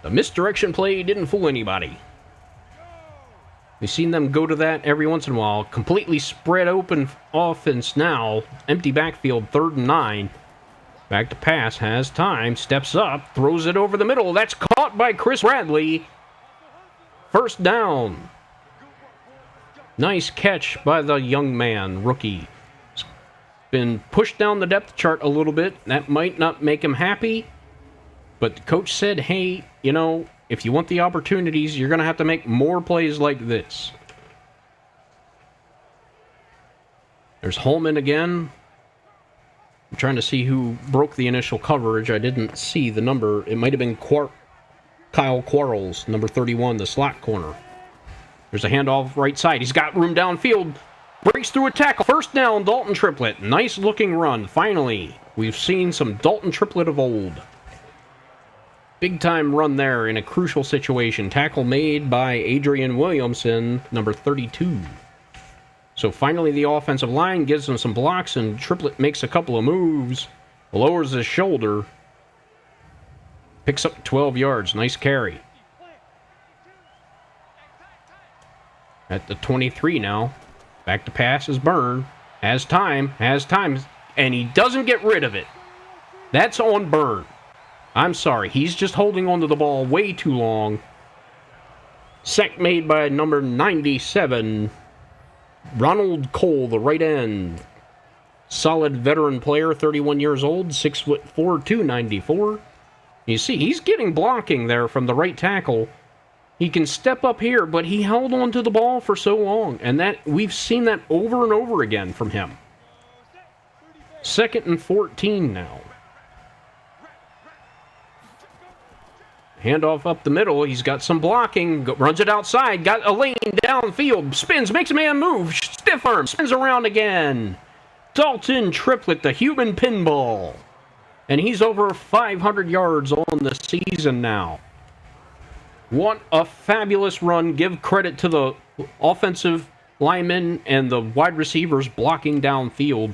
[SPEAKER 1] the misdirection play didn't fool anybody. We've seen them go to that every once in a while. Completely spread open offense now. Empty backfield, 3rd and 9. Back to pass, has time, steps up, throws it over the middle. That's caught by Chris Radley. First down. Nice catch by the young man, rookie. been pushed down the depth chart a little bit. That might not make him happy, but the coach said, hey, you know, if you want the opportunities, you're going to have to make more plays like this. There's Holman again. I'm trying to see who broke the initial coverage. I didn't see the number. It might have been Kyle Quarles, number 31, the slot corner. There's a handoff right side. He's got room downfield. Breaks through a tackle. First down, Dalton Triplett. Nice looking run. Finally, we've seen some Dalton Triplett of old. Big time run there in a crucial situation. Tackle made by Adrian Williamson, number 32. So finally the offensive line gives him some blocks, and Triplett makes a couple of moves. Lowers his shoulder. Picks up 12 yards. Nice carry. At the 23 now. Back to pass is Byrne. Has time. And he doesn't get rid of it. That's on Byrne. I'm sorry. He's just holding onto the ball way too long. Sack made by number 97. Ronald Cole, the right end. Solid veteran player, 31 years old, 6'4", 294. You see, he's getting blocking there from the right tackle. He can step up here, but he held on to the ball for so long, and that we've seen that over and over again from him. 2nd and 14 now. Handoff up the middle. He's got some blocking. Runs it outside. Got a lane downfield. Spins. Makes a man move. Stiff arm. Spins around again. Dalton Triplett, the human pinball. And he's over 500 yards on the season now. What a fabulous run. Give credit to the offensive linemen and the wide receivers blocking downfield.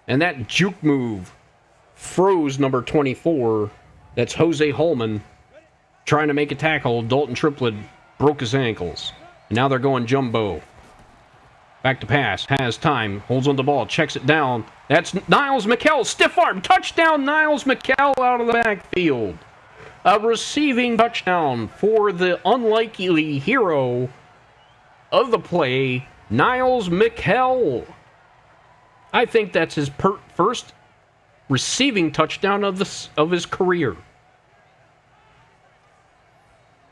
[SPEAKER 1] And that juke move froze number 24. That's Jose Holman trying to make a tackle. Dalton Triplett broke his ankles. And now they're going jumbo. Back to pass. Has time. Holds on the ball. Checks it down. That's Niles McKell. Stiff arm. Touchdown. Niles McKell out of the backfield. A receiving touchdown for the unlikely hero of the play, Niles McKell. I think that's his first receiving touchdown of his career.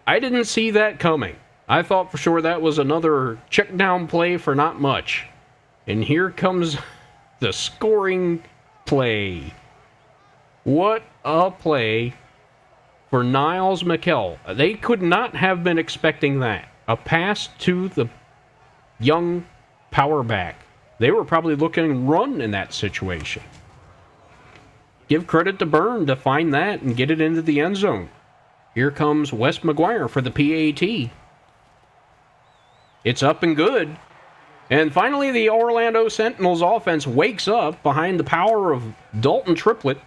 [SPEAKER 1] I didn't see that coming. I thought for sure that was another check down play for not much. And here comes the scoring play. What a play for Niles McKell. They could not have been expecting that. A pass to the young power back. They were probably looking run in that situation. Give credit to Byrne to find that and get it into the end zone. Here comes Wes McGuire for the PAT. It's up and good. And finally, the Orlando Sentinels offense wakes up behind the power of Dalton Triplett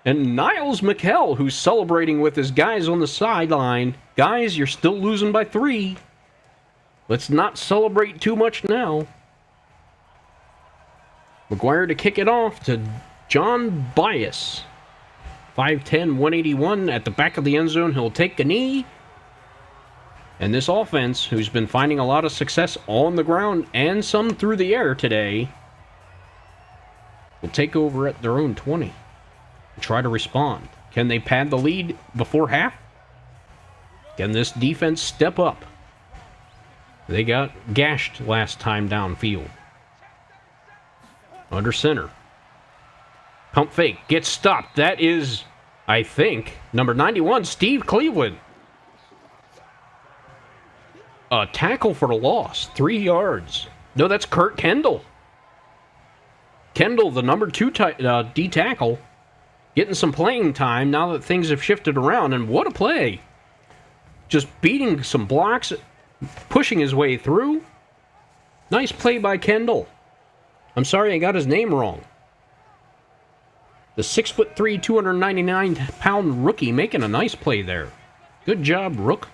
[SPEAKER 1] and Niles McKell, who's celebrating with his guys on the sideline. Guys, you're still losing by 3. Let's not celebrate too much now. McGuire to kick it off to John Bias. 5'10", 181 at the back of the end zone. He'll take a knee. And this offense, who's been finding a lot of success on the ground and some through the air today, will take over at their own 20 and try to respond. Can they pad the lead before half? Can this defense step up? They got gashed last time downfield. Under center. Pump fake. Gets stopped. That is, I think, number 91, Steve Cleveland. A tackle for a loss. 3 yards. No, that's Kurt Kendall. Kendall, the number 2 D tackle, getting some playing time now that things have shifted around. And what a play. Just beating some blocks, pushing his way through. Nice play by Kendall. I'm sorry I got his name wrong. The 6'3", 299-pound rookie making a nice play there. Good job, Rook.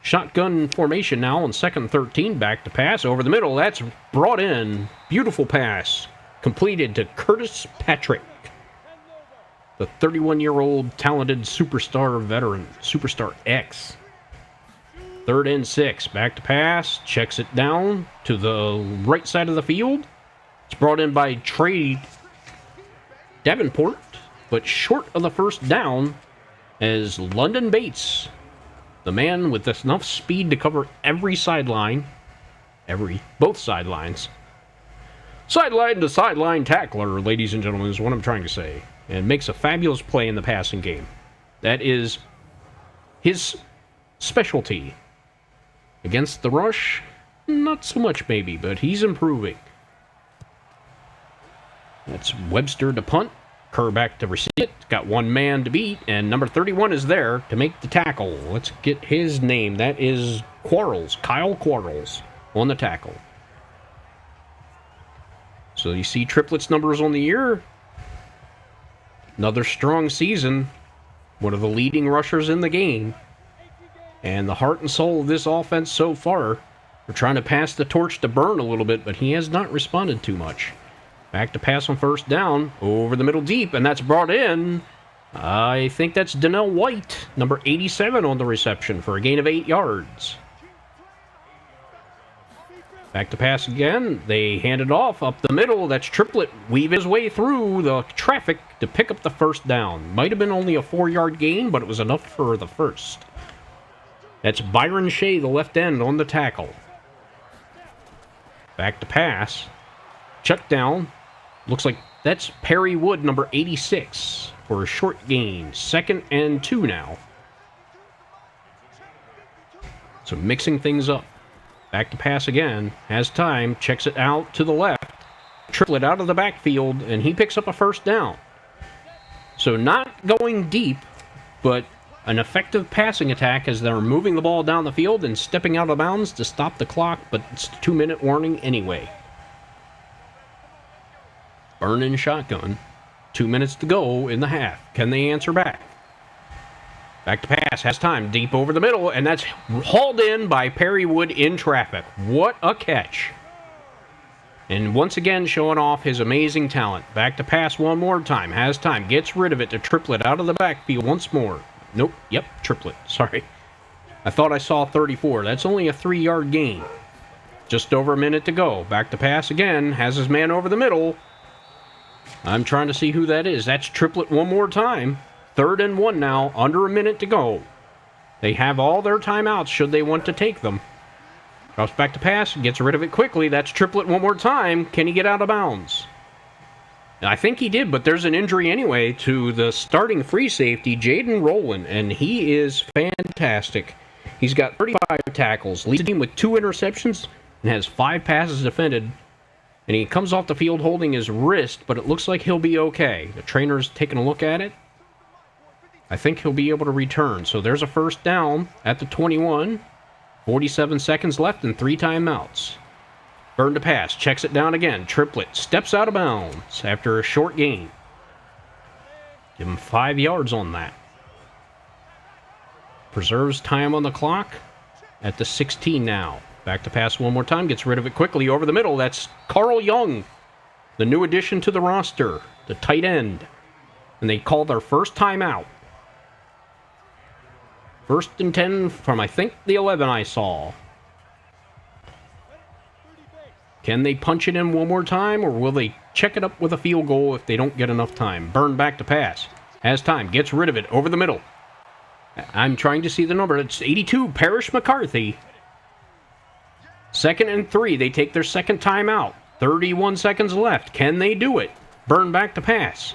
[SPEAKER 1] Shotgun formation now on 2nd and 13. Back to pass over the middle. That's brought in. Beautiful pass. Completed to Curtis Patrick. The 31-year-old talented superstar veteran. Superstar X. 3rd and 6. Back to pass. Checks it down to the right side of the field. It's brought in by Trey Davenport, but short of the first down as London Bates, the man with enough speed to cover every sideline, both sidelines. Sideline to sideline tackler, ladies and gentlemen, is what I'm trying to say. And makes a fabulous play in the passing game. That is his specialty. Against the rush, not so much maybe, but he's improving. That's Webster to punt. Kerr back to receive it. Got one man to beat, and number 31 is there to make the tackle. Let's get his name. That is Quarles, Kyle Quarles, on the tackle. So you see triplets numbers on the year. Another strong season. One of the leading rushers in the game. And the heart and soul of this offense so far. We're trying to pass the torch to Byrne a little bit, but he has not responded too much. Back to pass on first down, over the middle deep, and that's brought in. I think that's Donnell White, number 87 on the reception for a gain of 8 yards. Back to pass again. They hand it off up the middle. That's Triplett weave his way through the traffic to pick up the first down. Might have been only a 4-yard gain, but it was enough for the first. That's Byron Shea, the left end, on the tackle. Back to pass. Check down. Looks like that's Perry Wood, number 86, for a short gain. 2nd and 2 now. So mixing things up. Back to pass again. Has time. Checks it out to the left. Triplett out of the backfield, and he picks up a first down. So not going deep, but an effective passing attack as they're moving the ball down the field and stepping out of bounds to stop the clock, but it's a 2-minute warning anyway. Byrne in shotgun. 2 minutes to go in the half. Can they answer back? Back to pass. Has time. Deep over the middle. And that's hauled in by Perry Wood in traffic. What a catch. And once again showing off his amazing talent. Back to pass one more time. Has time. Gets rid of it to Triplett out of the backfield once more. Nope. Yep. Triplett. Sorry. I thought I saw 34. That's only a 3-yard gain. Just over a minute to go. Back to pass again. Has his man over the middle. I'm trying to see who that is. That's Triplett one more time. 3rd and 1 now. Under a minute to go. They have all their timeouts should they want to take them. Drops back to pass. Gets rid of it quickly. That's Triplett one more time. Can he get out of bounds? I think he did, but there's an injury anyway to the starting free safety, Jaden Rowland, and he is fantastic. He's got 35 tackles, leads the team with 2 interceptions, and has 5 passes defended. And he comes off the field holding his wrist, but it looks like he'll be okay. The trainer's taking a look at it. I think he'll be able to return. So there's a first down at the 21. 47 seconds left and 3 timeouts. Byrne to pass. Checks it down again. Triplett steps out of bounds after a short gain. Give him 5 yards on that. Preserves time on the clock at the 16 now. Back to pass one more time. Gets rid of it quickly over the middle. That's Carl Young, the new addition to the roster, the tight end. And they called their first timeout. 1st and 10 from, I think, the 11 I saw. Can they punch it in one more time, or will they check it up with a field goal if they don't get enough time? Byrne back to pass. Has time. Gets rid of it over the middle. I'm trying to see the number. It's 82, Parrish McCarthy. 2nd and 3. They take their second timeout. 31 seconds left. Can they do it? Byrne back to pass.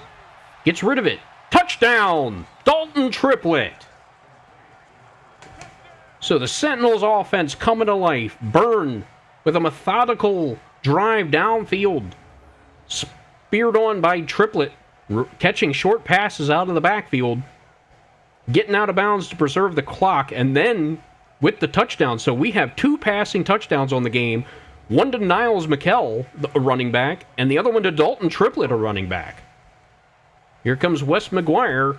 [SPEAKER 1] Gets rid of it. Touchdown! Dalton Triplett. So the Sentinels offense coming to life. Byrne with a methodical drive downfield. Speared on by Triplett. Catching short passes out of the backfield. Getting out of bounds to preserve the clock. And then with the touchdown. So we have 2 passing touchdowns on the game. One to Niles McKell, a running back, and the other one to Dalton Triplett, a running back. Here comes Wes McGuire.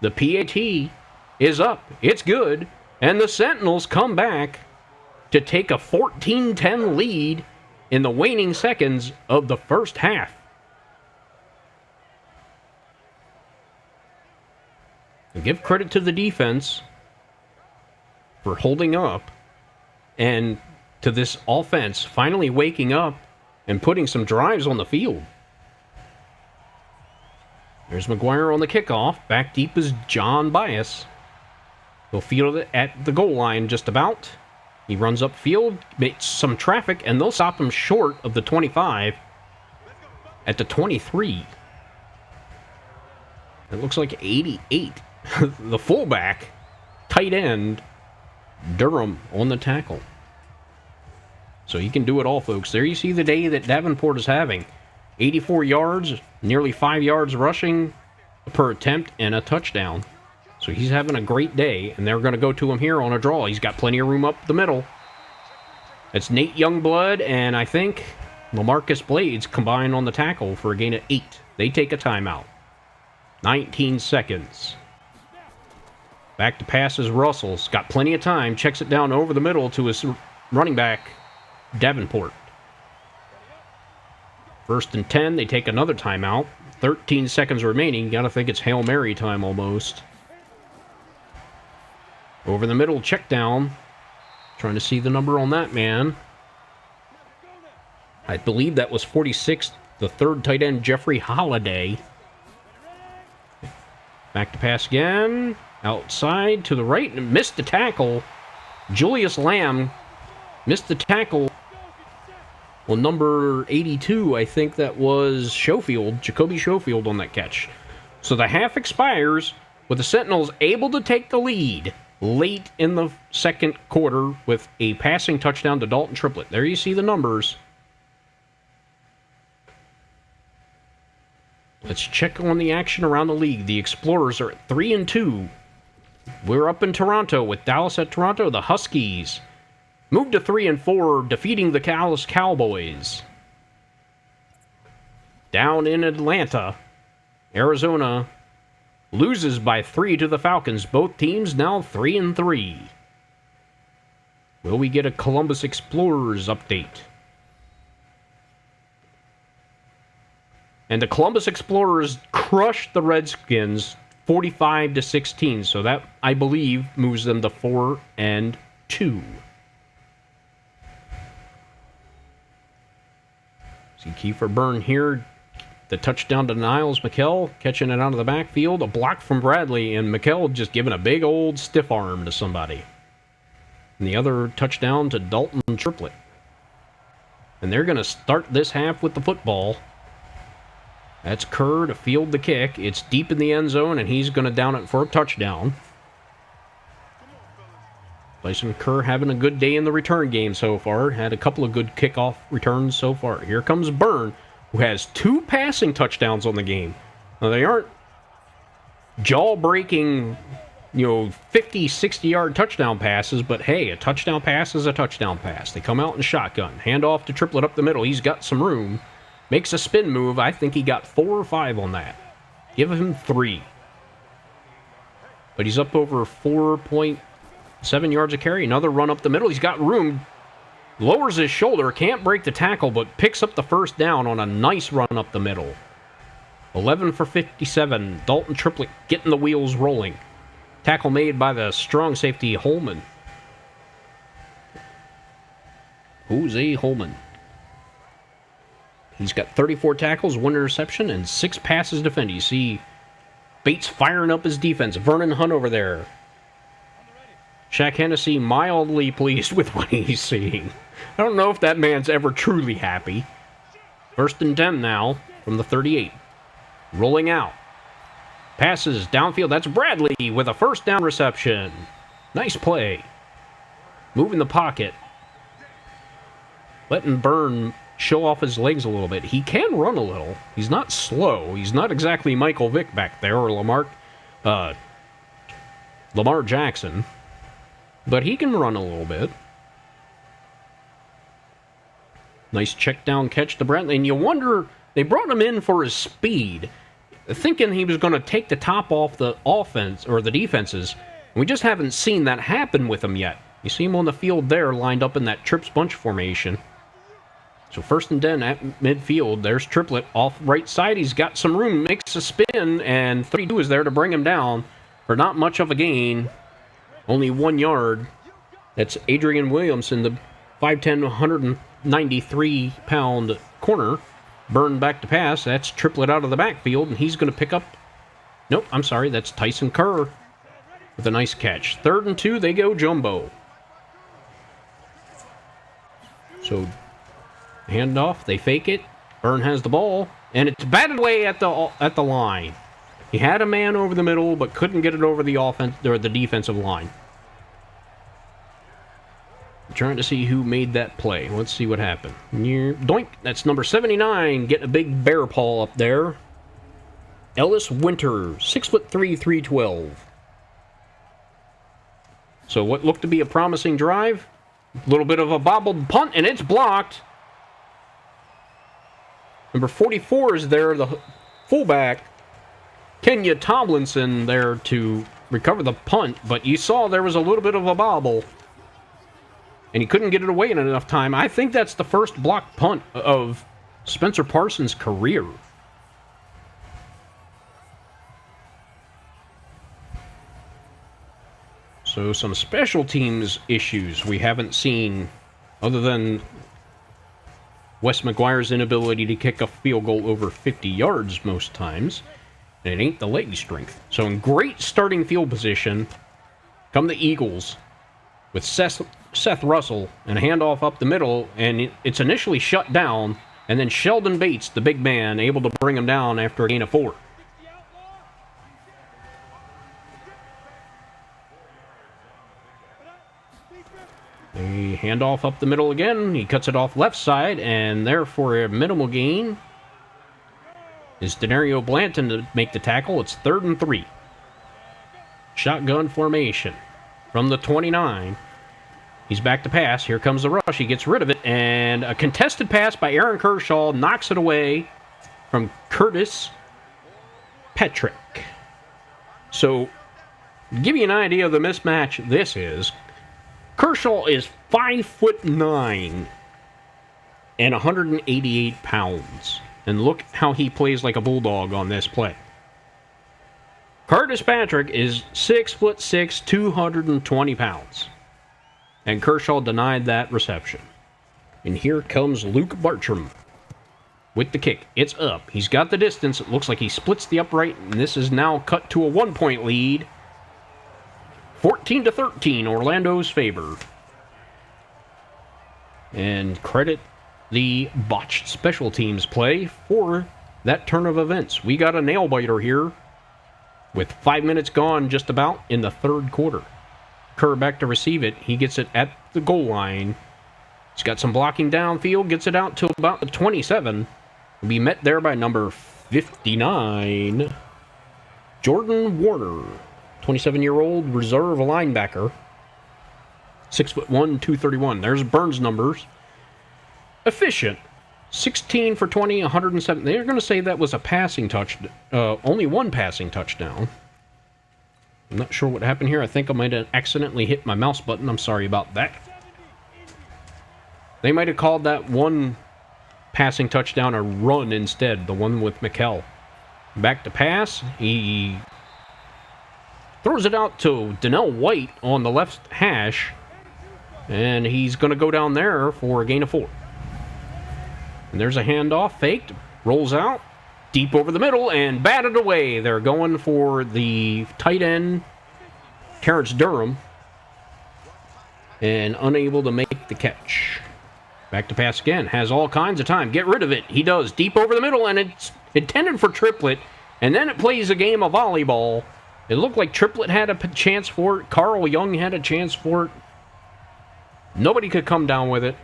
[SPEAKER 1] The PAT is up. It's good. And the Sentinels come back to take a 14-10 lead in the waning seconds of the first half. And give credit to the defense. for holding up, and to this offense finally waking up and putting some drives on the field. There's McGuire on the kickoff. Back deep is John Bias. He'll field it at the goal line just about. He runs upfield, makes some traffic, and they'll stop him short of the 25 at the 23. It looks like 88. The fullback, tight end, Durham on the tackle. So he can do it all, folks. There you see the day that Davenport is having. 84 yards, nearly 5 yards rushing per attempt, and a touchdown. So he's having a great day, and they're going to go to him here on a draw. He's got plenty of room up the middle. It's Nate Youngblood and I think LaMarcus Blades combined on the tackle for a gain of 8. They take a timeout. 19 seconds. Back to pass is Russell's got plenty of time. Checks it down over the middle to his running back, Davenport. 1st and 10. They take another timeout. 13 seconds remaining. Gotta think it's Hail Mary time almost. Over the middle, check down. Trying to see the number on that man. I believe that was 46, the third tight end, Jeffrey Holliday. Back to pass again. Outside to the right and missed the tackle. Julius Lamb missed the tackle. Well, number 82, I think that was Jacoby Schofield on that catch. So the half expires with the Sentinels able to take the lead late in the second quarter with a passing touchdown to Dalton Triplett. There you see the numbers. Let's check on the action around the league. The Explorers are at 3-2. We're up in Toronto with Dallas at Toronto. The Huskies moved to 3-4, defeating the Dallas Cowboys. Down in Atlanta, Arizona loses by 3 to the Falcons. Both teams now 3-3. Will we get a Columbus Explorers update? And the Columbus Explorers crushed the Redskins 45-16. So that, I believe, moves them to 4-2. See Kiefer Byrne here. The touchdown to Niles McKell, catching it out of the backfield. A block from Bradley, and McKell just giving a big old stiff arm to somebody. And the other touchdown to Dalton Triplett. And they're going to start this half with the football. That's Kerr to field the kick. It's deep in the end zone, and he's going to down it for a touchdown. Tyson Kerr having a good day in the return game so far. Had a couple of good kickoff returns so far. Here comes Byrne, who has 2 passing touchdowns on the game. Now, they aren't jaw-breaking, 50, 60-yard touchdown passes, but hey, a touchdown pass is a touchdown pass. They come out in shotgun. Hand off to Triplett up the middle. He's got some room. Makes a spin move. I think he got 4 or 5 on that. Give him 3. But he's up over 4.7 yards a carry. Another run up the middle. He's got room. Lowers his shoulder. Can't break the tackle, but picks up the first down on a nice run up the middle. 11 for 57. Dalton Triplett getting the wheels rolling. Tackle made by the strong safety Holman. Jose Holman. He's got 34 tackles, 1 interception, and 6 passes defended. You see Bates firing up his defense. Vernon Hunt over there. Shaq Hennessy mildly pleased with what he's seeing. I don't know if that man's ever truly happy. 1st and 10 now from the 38. Rolling out. Passes downfield. That's Bradley with a first down reception. Nice play. Moving the pocket. Letting Byrne show off his legs a little bit. He can run a little. He's not slow. He's not exactly Michael Vick back there or Lamar Jackson. But he can run a little bit. Nice check down catch to Bradley. And you wonder, they brought him in for his speed, thinking he was going to take the top off the offense or the defenses. We just haven't seen that happen with him yet. You see him on the field there, lined up in that trips bunch formation. So 1st and 10 at midfield. There's Triplett off right side. He's got some room, makes a spin, and 32 is there to bring him down for not much of a gain. Only 1 yard. That's Adrian Williamson, the 5'10", 193-pound corner. Burned back to pass. That's Triplett out of the backfield, and he's going to pick up... Nope, I'm sorry. That's Tyson Kerr with a nice catch. 3rd and 2, they go jumbo. So, handoff, they fake it. Byrne has the ball, and it's batted away at the line. He had a man over the middle, but couldn't get it over the offense or the defensive line. I'm trying to see who made that play. Let's see what happened. Doink, that's number 79, getting a big bear paw up there. Ellis Winter, 6'3", 312. So what looked to be a promising drive, a little bit of a bobbled punt, and it's blocked. Number 44 is there, the fullback, Kenya Tomlinson, there to recover the punt, but you saw there was a little bit of a bobble, and he couldn't get it away in enough time. I think that's the first blocked punt of Spencer Parsons' career. So some special teams issues we haven't seen, other than Wes McGuire's inability to kick a field goal over 50 yards most times. And it ain't the leg strength. So in great starting field position come the Eagles with Seth Russell and a handoff up the middle, and it's initially shut down, and then Sheldon Bates, the big man, able to bring him down after a gain of 4. A handoff up the middle again. He cuts it off left side, and there for a minimal gain is Denario Blanton to make the tackle. It's 3rd and 3. Shotgun formation from the 29. He's back to pass. Here comes the rush. He gets rid of it, and a contested pass by Aaron Kershaw knocks it away from Curtis Petrick. So, to give you an idea of the mismatch this is, Kershaw is 5'9" and 188 pounds. And look how he plays like a bulldog on this play. Curtis Patrick is 6'6", 220 pounds. And Kershaw denied that reception. And here comes Luke Bartram with the kick. It's up. He's got the distance. It looks like he splits the upright, and this is now cut to a 1-point lead. 14-13, Orlando's favor. And credit the botched special teams play for that turn of events. We got a nail-biter here with 5 minutes gone just about in the 3rd quarter. Kerr back to receive it. He gets it at the goal line. He's got some blocking downfield, gets it out to about the 27. Will be met there by number 59, Jordan Warner. 27-year-old reserve linebacker. 6'1", 231. There's Burns' numbers. Efficient. 16 for 20, 107. They're going to say that was a passing touch. Only one passing touchdown. I'm not sure what happened here. I think I might have accidentally hit my mouse button. I'm sorry about that. They might have called that one passing touchdown a run instead. The one with McKell. Back to pass. He throws it out to Donnell White on the left hash. And he's going to go down there for a gain of 4. And there's a handoff, faked, rolls out, deep over the middle, and batted away. They're going for the tight end, Terrence Durham, and unable to make the catch. Back to pass again, has all kinds of time. Get rid of it. He does, deep over the middle, and it's intended for Triplett, and then it plays a game of volleyball. It looked like Triplett had a chance for it. Carl Young had a chance for it. Nobody could come down with it.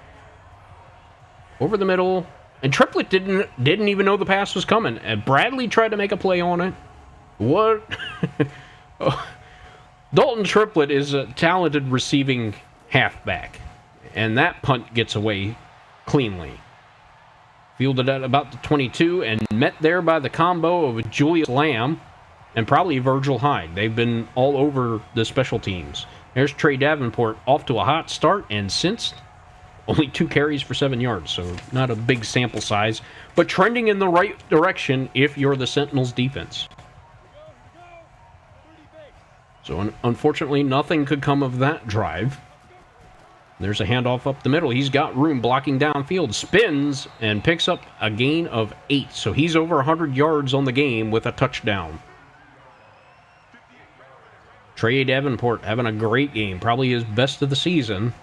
[SPEAKER 1] Over the middle. And Triplett didn't even know the pass was coming. And Bradley tried to make a play on it. What? Dalton Triplett is a talented receiving halfback. And that punt gets away cleanly. Fielded at about the 22 and met there by the combo of Julius Lamb and probably Virgil Hyde. They've been all over the special teams. There's Trey Davenport off to a hot start, and since only 2 carries for 7 yards, so not a big sample size, but trending in the right direction if you're the Sentinels defense. So unfortunately, nothing could come of that drive. There's a handoff up the middle. He's got room blocking downfield. Spins and picks up a gain of 8. So he's over 100 yards on the game with a touchdown. Trey Davenport having a great game. Probably his best of the season.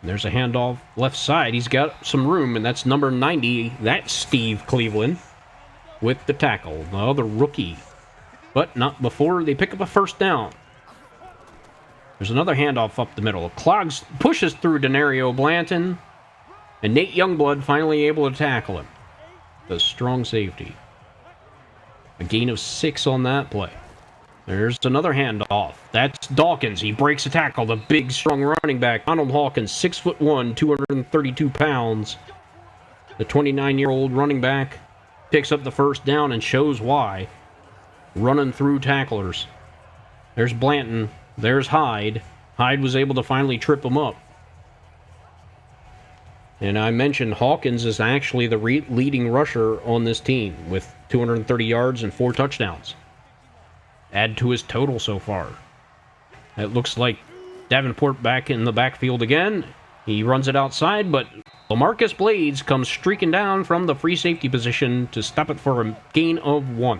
[SPEAKER 1] There's a handoff left side. He's got some room, and that's number 90. That's Steve Cleveland with the tackle. The other rookie. But not before they pick up a first down. There's another handoff up the middle. Clogs pushes through Denario Blanton, and Nate Youngblood finally able to tackle him. The strong safety. A gain of 6 on that play. There's another handoff. That's Dawkins. He breaks a tackle. The big, strong running back, Donald Hawkins, 6'1", 232 pounds. The 29-year-old running back picks up the first down and shows why. Running through tacklers. There's Blanton. There's Hyde. Hyde was able to finally trip him up. And I mentioned Hawkins is actually the leading rusher on this team with 230 yards and 4 touchdowns. Add to his total so far. It looks like Davenport back in the backfield again. He runs it outside, but LaMarcus Blades comes streaking down from the free safety position to stop it for a gain of 1.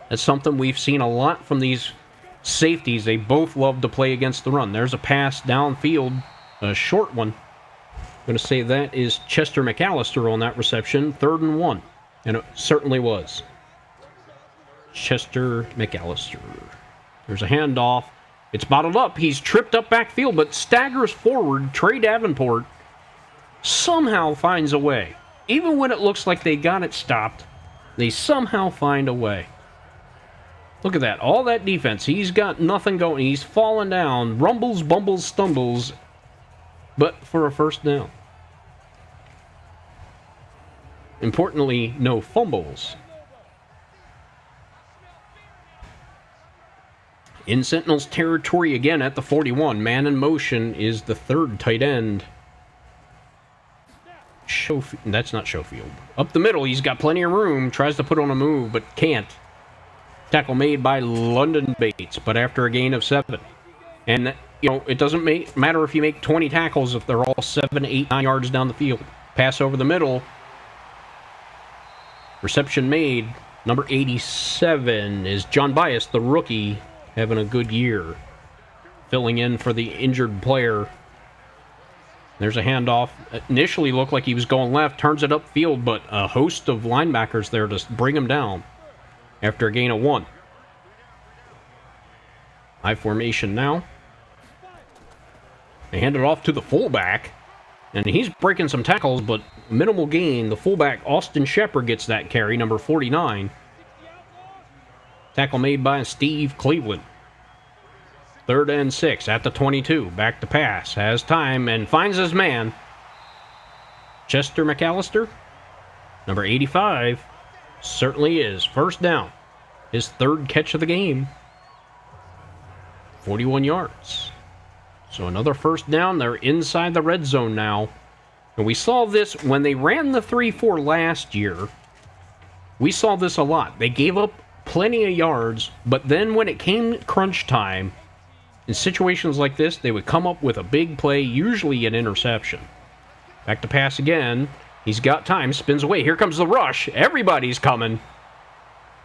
[SPEAKER 1] That's something we've seen a lot from these safeties. They both love to play against the run. There's a pass downfield, a short one. I'm going to say that is Chester McAllister on that reception, 3rd and 1. And it certainly was. Chester McAllister. There's a handoff. It's bottled up. He's tripped up backfield, but staggers forward. Trey Davenport somehow finds a way. Even when it looks like they got it stopped, they somehow find a way. Look at that. All that defense. He's got nothing going. He's falling down. Rumbles, bumbles, stumbles. But for a first down. Importantly, no fumbles. In Sentinels territory again at the 41. Man in motion is the 3rd tight end. That's not Schofield. Up the middle, he's got plenty of room. Tries to put on a move, but can't. Tackle made by London Bates, but after a gain of 7. And, it doesn't matter if you make 20 tackles if they're all 7, 8, 9 yards down the field. Pass over the middle. Reception made. Number 87 is John Bias, the rookie, having a good year. Filling in for the injured player. There's a handoff. It initially looked like he was going left, turns it upfield, but a host of linebackers there to bring him down. After a gain of 1. High formation now. They hand it off to the fullback. And he's breaking some tackles, but minimal gain. The fullback, Austin Shepard, gets that carry, number 49. Tackle made by Steve Cleveland. 3rd and 6 at the 22. Back to pass. Has time and finds his man. Chester McAllister, number 85. Certainly is. First down. His 3rd catch of the game. 41 yards. So another first down. They're inside the red zone now. And we saw this when they ran the 3-4 last year. We saw this a lot. They gave up plenty of yards, but then when it came crunch time, in situations like this, they would come up with a big play, usually an interception. Back to pass again. He's got time, spins away. Here comes the rush. Everybody's coming.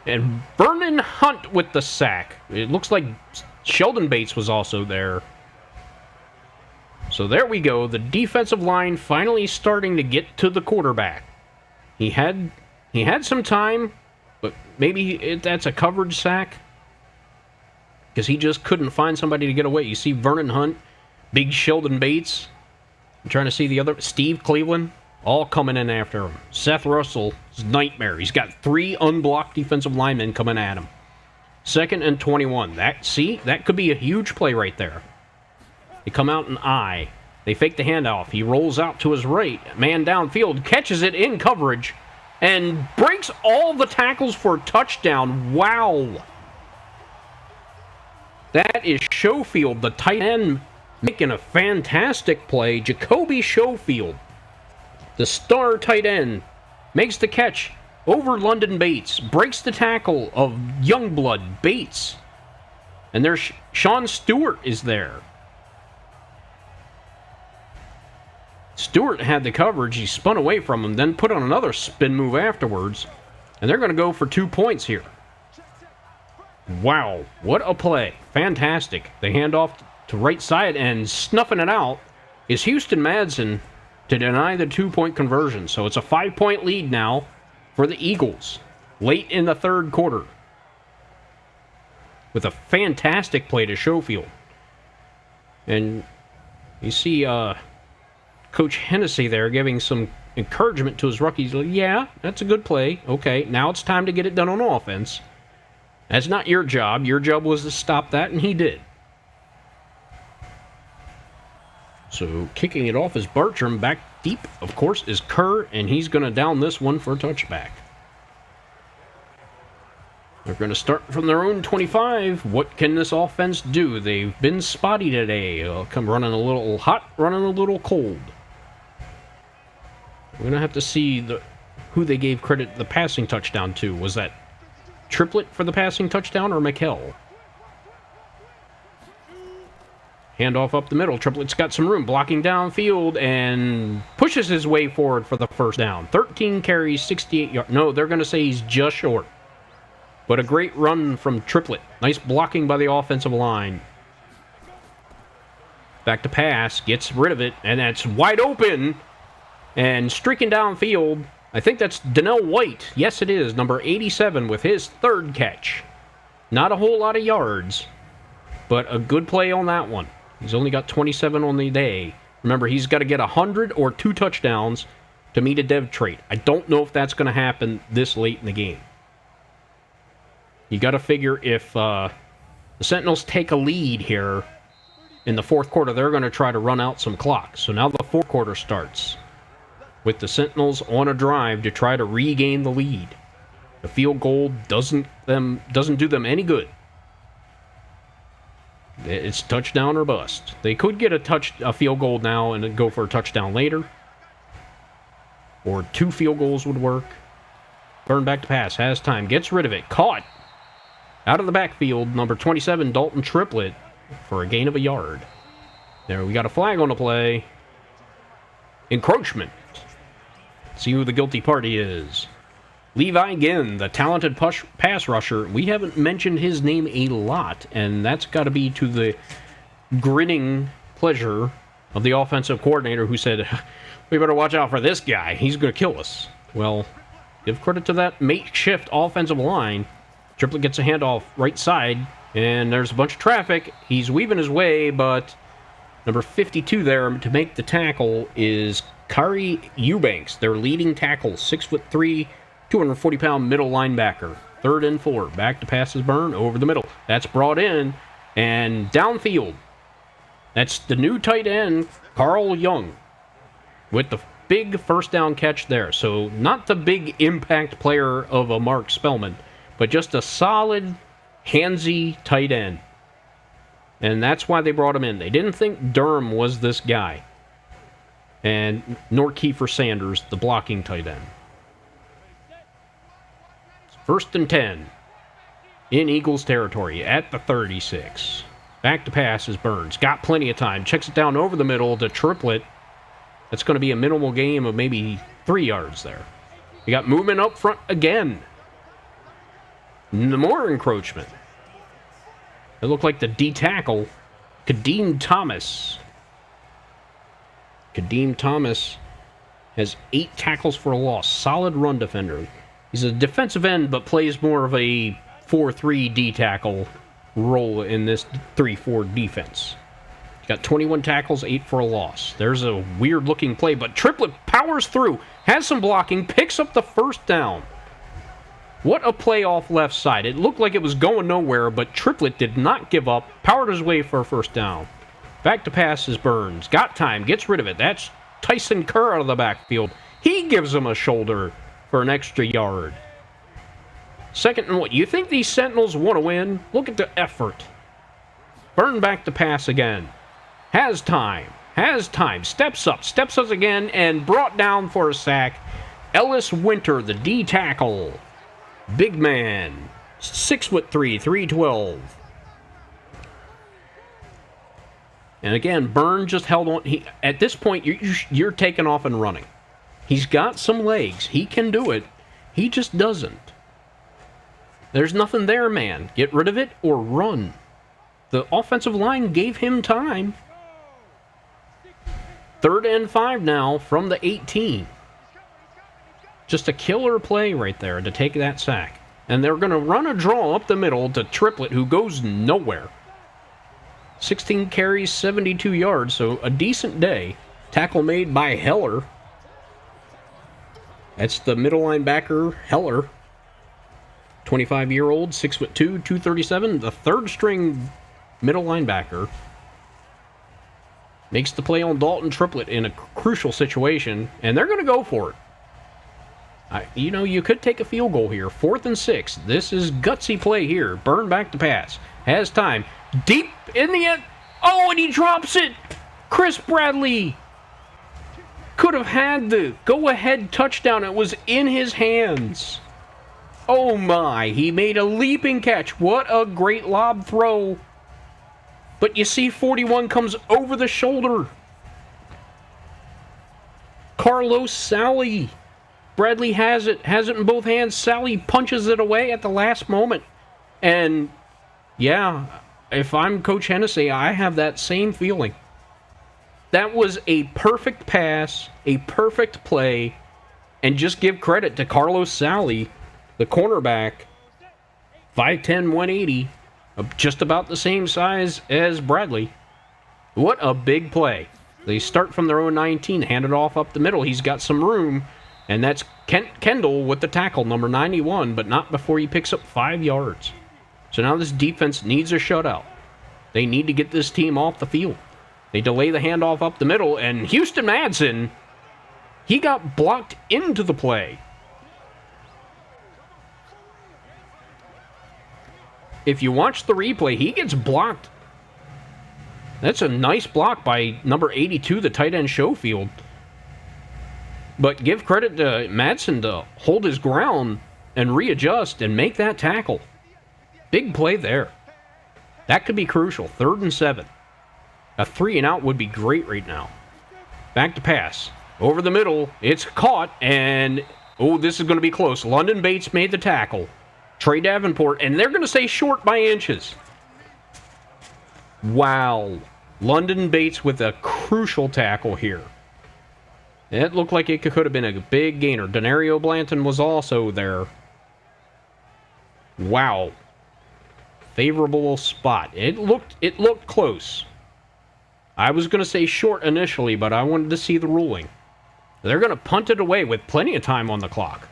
[SPEAKER 1] And Vernon Hunt with the sack. It looks like Sheldon Bates was also there. So there we go. The defensive line finally starting to get to the quarterback. He had some time, but maybe that's a coverage sack. Because he just couldn't find somebody to get away. You see Vernon Hunt, big Sheldon Bates. I'm trying to see the other. Steve Cleveland. All coming in after him. Seth Russell's nightmare. He's got 3 unblocked defensive linemen coming at him. 2nd and 21. That could be a huge play right there. They come out in I. They fake the handoff. He rolls out to his right. Man downfield. Catches it in coverage. And breaks all the tackles for a touchdown. Wow. That is Schofield, the tight end, making a fantastic play. Jacoby Schofield, the star tight end, makes the catch over London Bates. Breaks the tackle of Youngblood Bates. And there's Sean Stewart is there. Stewart had the coverage. He spun away from him, then put on another spin move afterwards. And they're going to go for 2 points here. Wow, what a play. Fantastic. They hand off to right side, and snuffing it out is Houston Madison to deny the 2-point conversion. So it's a 5-point lead now for the Eagles late in the third quarter, with a fantastic play to Schofield. And you see Coach Hennessy there giving some encouragement to his rookies. Yeah, that's a good play. Okay, now it's time to get it done on offense. That's not your job. Your job was to stop that, and he did. So kicking it off is Bartram. Back deep, of course, is Kerr, and he's going to down this one for a touchback. They're going to start from their own 25. What can this offense do? They've been spotty today. Come running a little hot, running a little cold. We're going to have to see who they gave credit the passing touchdown to. Was that Triplett for the passing touchdown or McHell? Handoff up the middle. Triplett's got some room, blocking downfield, and pushes his way forward for the first down. 13 carries, 68 yards. No, they're going to say he's just short. But a great run from Triplett. Nice blocking by the offensive line. Back to pass, gets rid of it, and that's wide open. And streaking downfield, I think that's Donnell White. Yes, it is, number 87 with his third catch. Not a whole lot of yards, but a good play on that one. He's only got 27 on the day. Remember, he's got to get 100 or 2 touchdowns to meet a dev trait. I don't know if that's going to happen this late in the game. You got to figure if the Sentinels take a lead here in the fourth quarter, they're going to try to run out some clock. So now the fourth quarter starts with the Sentinels on a drive to try to regain the lead. The field goal doesn't do them any good. It's touchdown or bust. They could get a field goal now and then go for a touchdown later. Or 2 field goals would work. Burn back to pass. Has time. Gets rid of it. Caught. Out of the backfield. Number 27, Dalton Triplett, for a gain of a yard. There, we got a flag on the play. Encroachment. See who the guilty party is. Levi Ginn, the talented pass rusher. We haven't mentioned his name a lot, and that's got to be to the grinning pleasure of the offensive coordinator who said, we better watch out for this guy. He's going to kill us. Well, give credit to that makeshift offensive line. Triplett gets a handoff right side, and there's a bunch of traffic. He's weaving his way, but number 52 there to make the tackle is Kari Eubanks, their leading tackle, 6'3", 240-pound middle linebacker. 3rd and 4. Back to pass is Burn over the middle. That's brought in and downfield. That's the new tight end, Carl Young, with the big first down catch there. So not the big impact player of a Mark Spellman, but just a solid, handsy tight end. And that's why they brought him in. They didn't think Durham was this guy. And nor Kiefer Sanders, the blocking tight end. 1st and 10 in Eagles territory at the 36. Back to pass is Burns. Got plenty of time. Checks it down over the middle to Triplett. That's going to be a minimal gain of maybe 3 yards there. You got movement up front again. More encroachment. It looked like the D-tackle, Kadeem Thomas. Kadeem Thomas has 8 tackles for a loss. Solid run defender. He's a defensive end, but plays more of a 4-3 D-tackle role in this 3-4 defense. He's got 21 tackles, 8 for a loss. There's a weird-looking play, but Triplett powers through, has some blocking, picks up the first down. What a play off left side. It looked like it was going nowhere, but Triplett did not give up, powered his way for a first down. Back to pass is Burns. Got time, gets rid of it. That's Tyson Kerr out of the backfield. He gives him a shoulder for an extra yard. 2nd and what? You think these Sentinels want to win? Look at the effort. Burn back to pass again. Has time. Steps up again, and brought down for a sack. Ellis Winter, the D-tackle. Big man. 6'3", 312. And again, Byrne just held on. At this point, you're taking off and running. He's got some legs. He can do it. He just doesn't. There's nothing there, man. Get rid of it or run. The offensive line gave him time. 3rd and 5 now from the 18. Just a killer play right there to take that sack. And they're going to run a draw up the middle to Triplett, who goes nowhere. 16 carries, 72 yards, so a decent day. Tackle made by Heller. That's the middle linebacker, Heller. 25-year-old, 6'2", 237, the 3rd-string middle linebacker. Makes the play on Dalton Triplett in a crucial situation, and they're going to go for it. You could take a field goal here. 4th and 6. This is gutsy play here. Byrne back to pass. Has time. Deep in the end. Oh, and he drops it. Chris Bradley could have had the go-ahead touchdown. It was in his hands. Oh my, he made a leaping catch. What a great lob throw. But you see 41 comes over the shoulder. Carlos Sally. Bradley has it in both hands. Sally punches it away at the last moment. And yeah, if I'm Coach Hennessy, I have that same feeling. That was a perfect pass, a perfect play, and just give credit to Carlos Sally, the cornerback, 5'10", 180, just about the same size as Bradley. What a big play. They start from their own 19, hand it off up the middle. He's got some room, and that's Kendall with the tackle, number 91, but not before he picks up 5 yards. So now this defense needs a shutout. They need to get this team off the field. They delay the handoff up the middle, and Houston Madsen, he got blocked into the play. If you watch the replay, he gets blocked. That's a nice block by number 82, the tight end Schofield. But give credit to Madsen to hold his ground and readjust and make that tackle. Big play there. That could be crucial. 3rd and 7. A 3 and out would be great right now. Back to pass. Over the middle. It's caught, and this is going to be close. London Bates made the tackle. Trey Davenport, and they're going to say short by inches. Wow. London Bates with a crucial tackle here. It looked like it could have been a big gainer. Denario Blanton was also there. Wow. Favorable spot. It looked close. I was going to say short initially, but I wanted to see the ruling. They're going to punt it away with plenty of time on the clock.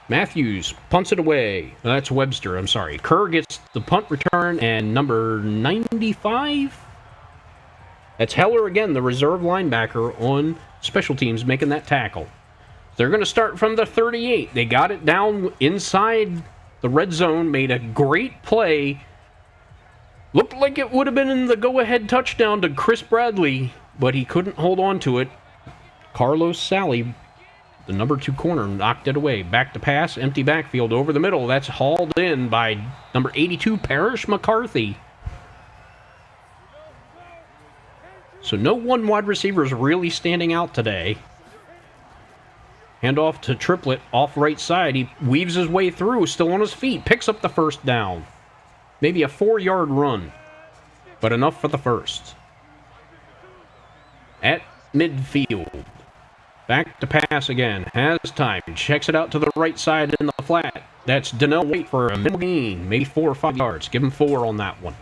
[SPEAKER 1] Matthews punts it away. That's Webster, I'm sorry. Kerr gets the punt return, and number 95? That's Heller again, the reserve linebacker on special teams, making that tackle. They're going to start from the 38. They got it down inside the red zone, made a great play. Looked like it would have been in the go-ahead touchdown to Chris Bradley, but he couldn't hold on to it. Carlos Sally, the number 2 corner, knocked it away. Back to pass, empty backfield over the middle. That's hauled in by number 82, Parrish McCarthy. So no one wide receiver is really standing out today. Hand off to Triplett off right side. He weaves his way through, still on his feet, picks up the first down. Maybe a 4-yard run, but enough for the first. At midfield. Back to pass again. Has time. Checks it out to the right side in the flat. That's Donnell Wait for a middle gain. Maybe 4 or 5 yards. Give him 4 on that one.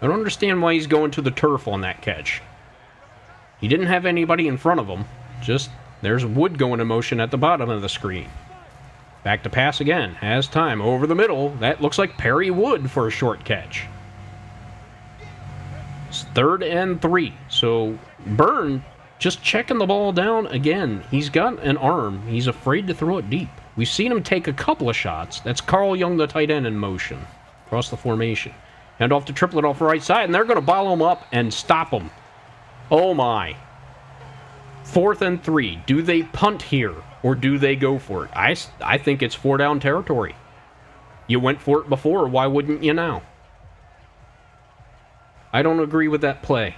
[SPEAKER 1] I don't understand why he's going to the turf on that catch. He didn't have anybody in front of him. Just there's Wood going in motion at the bottom of the screen. Back to pass again. Has time. Over the middle. That looks like Perry Wood for a short catch. It's 3rd and 3. So Byrne just checking the ball down again. He's got an arm. He's afraid to throw it deep. We've seen him take a couple of shots. That's Carl Young, the tight end, in motion across the formation. Hand off to Triplett off the right side, and they're going to bottle him up and stop him. Oh my. 4th and 3. Do they punt here, or do they go for it? I think it's 4-down territory. You went for it before. Why wouldn't you now? I don't agree with that play.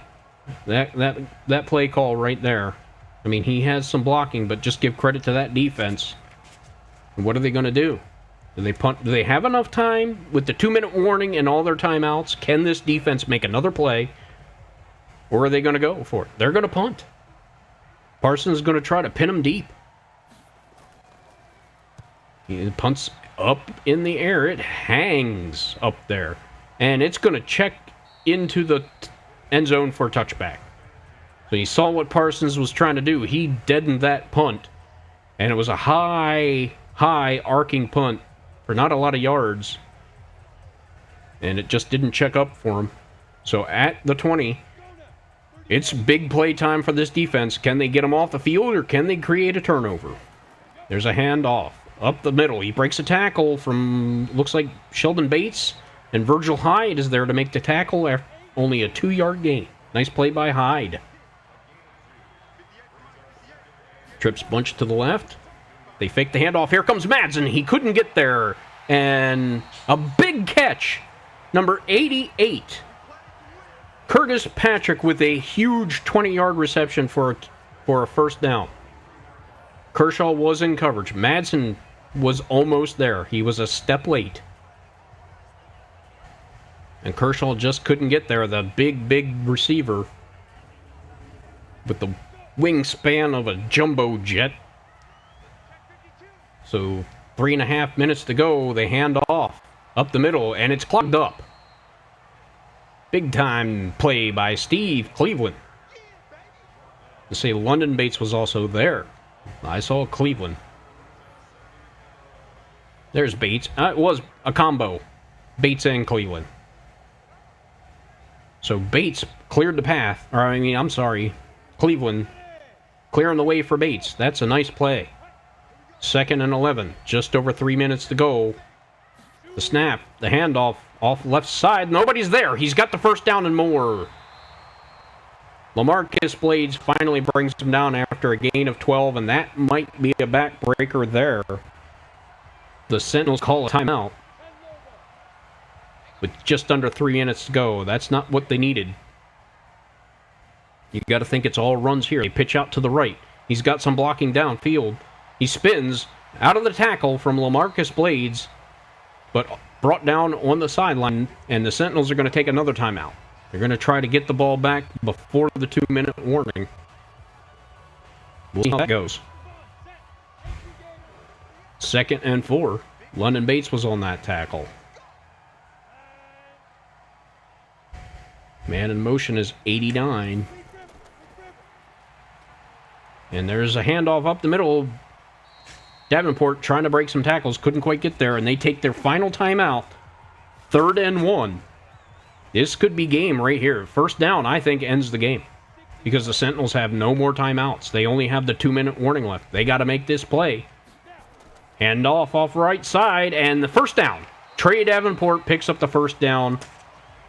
[SPEAKER 1] That play call right there. I mean, he has some blocking, but just give credit to that defense. And what are they going to do? Do they punt? Do they have enough time with the 2-minute warning and all their timeouts? Can this defense make another play? Or are they going to go for it? They're going to punt. Parsons is going to try to pin him deep. He punts up in the air. It hangs up there. And it's going to check into the end zone for a touchback. So you saw what Parsons was trying to do. He deadened that punt. And it was a high arcing punt for not a lot of yards. And it just didn't check up for him. So at the 20, it's big play time for this defense. Can they get him off the field or can they create a turnover? There's a handoff up the middle. He breaks a tackle from, looks like Sheldon Bates. And Virgil Hyde is there to make the tackle after only a 2-yard gain. Nice play by Hyde. Trips bunch to the left. They fake the handoff. Here comes Madison. He couldn't get there. And a big catch. Number 88. Curtis Patrick with a huge 20-yard reception for a first down. Kershaw was in coverage. Madison was almost there. He was a step late. And Kershaw just couldn't get there. The big receiver with the wingspan of a jumbo jet. So 3.5 minutes to go. They hand off up the middle, and it's clogged up. Big time play by Steve Cleveland. To say London Bates was also there. I saw Cleveland. There's Bates. It was a combo. Bates and Cleveland. So Bates cleared the path. Cleveland clearing the way for Bates. That's a nice play. 2nd and 11. Just over 3 minutes to go. The snap. The handoff off left side. Nobody's there. He's got the first down and more. LaMarcus Blades finally brings him down after a gain of 12, and that might be a backbreaker there. The Sentinels call a timeout with just under 3 minutes to go. That's not what they needed. You got to think it's all runs here. They pitch out to the right. He's got some blocking downfield. He spins out of the tackle from LaMarcus Blades, but brought down on the sideline, and the Sentinels are going to take another timeout. They're going to try to get the ball back before the 2-minute warning. We'll see how that goes. 2nd and 4. London Bates was on that tackle. Man in motion is 89. And there's a handoff up the middle. Davenport trying to break some tackles. Couldn't quite get there. And they take their final timeout. 3rd and 1. This could be game right here. First down, I think, ends the game. Because the Sentinels have no more timeouts. They only have the 2-minute warning left. They got to make this play. Handoff off right side. And the first down. Trey Davenport picks up the first down.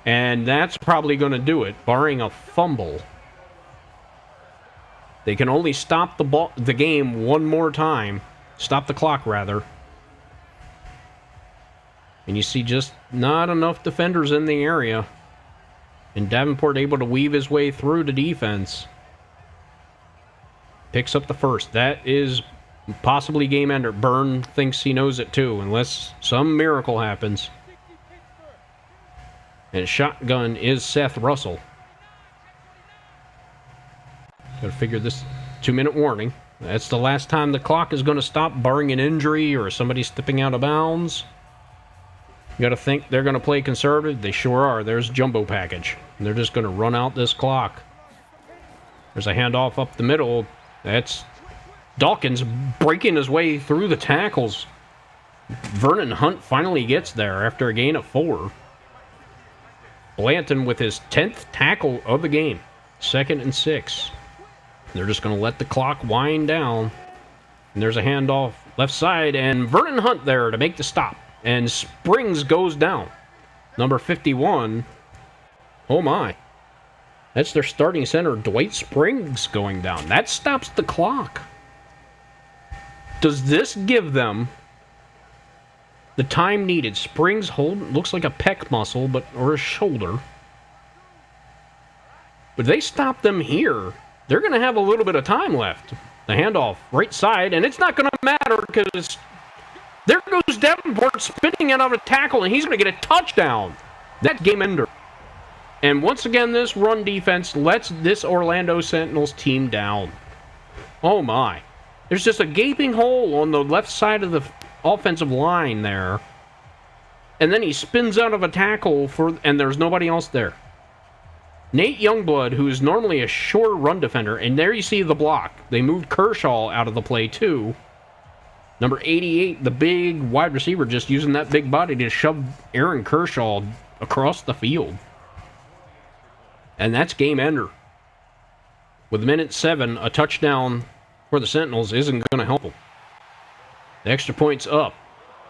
[SPEAKER 1] And that's probably going to do it, barring a fumble. They can only stop the game one more time. Stop the clock, rather. And you see just not enough defenders in the area. And Davenport able to weave his way through the defense. Picks up the first. That is possibly game ender. Byrne thinks he knows it too, unless some miracle happens. And shotgun is Seth Russell. Got to figure this 2-minute warning. That's the last time the clock is going to stop, barring an injury or somebody stepping out of bounds. You got to think they're going to play conservative. They sure are. There's jumbo package. And they're just going to run out this clock. There's a handoff up the middle. That's Dawkins breaking his way through the tackles. Vernon Hunt finally gets there after a gain of 4. Blanton with his 10th tackle of the game. 2nd and 6. They're just going to let the clock wind down. And there's a handoff left side, and Vernon Hunt there to make the stop. And Springs goes down. Number 51. Oh my. That's their starting center, Dwight Springs, going down. That stops the clock. Does this give them the time needed? Springs looks like a pec muscle, or a shoulder. But they stop them here. They're going to have a little bit of time left. The handoff, right side, and it's not going to matter because there goes Davenport spinning out of a tackle, and he's going to get a touchdown. That's game ender. And once again, this run defense lets this Orlando Sentinels team down. Oh my. There's just a gaping hole on the left side of the offensive line there. And then he spins out of a tackle, and there's nobody else there. Nate Youngblood, who is normally a short run defender, and there you see the block. They moved Kershaw out of the play too. Number 88, the big wide receiver, just using that big body to shove Aaron Kershaw across the field. And that's game ender. With minute 7, a touchdown for the Sentinels isn't going to help them. The extra point's up,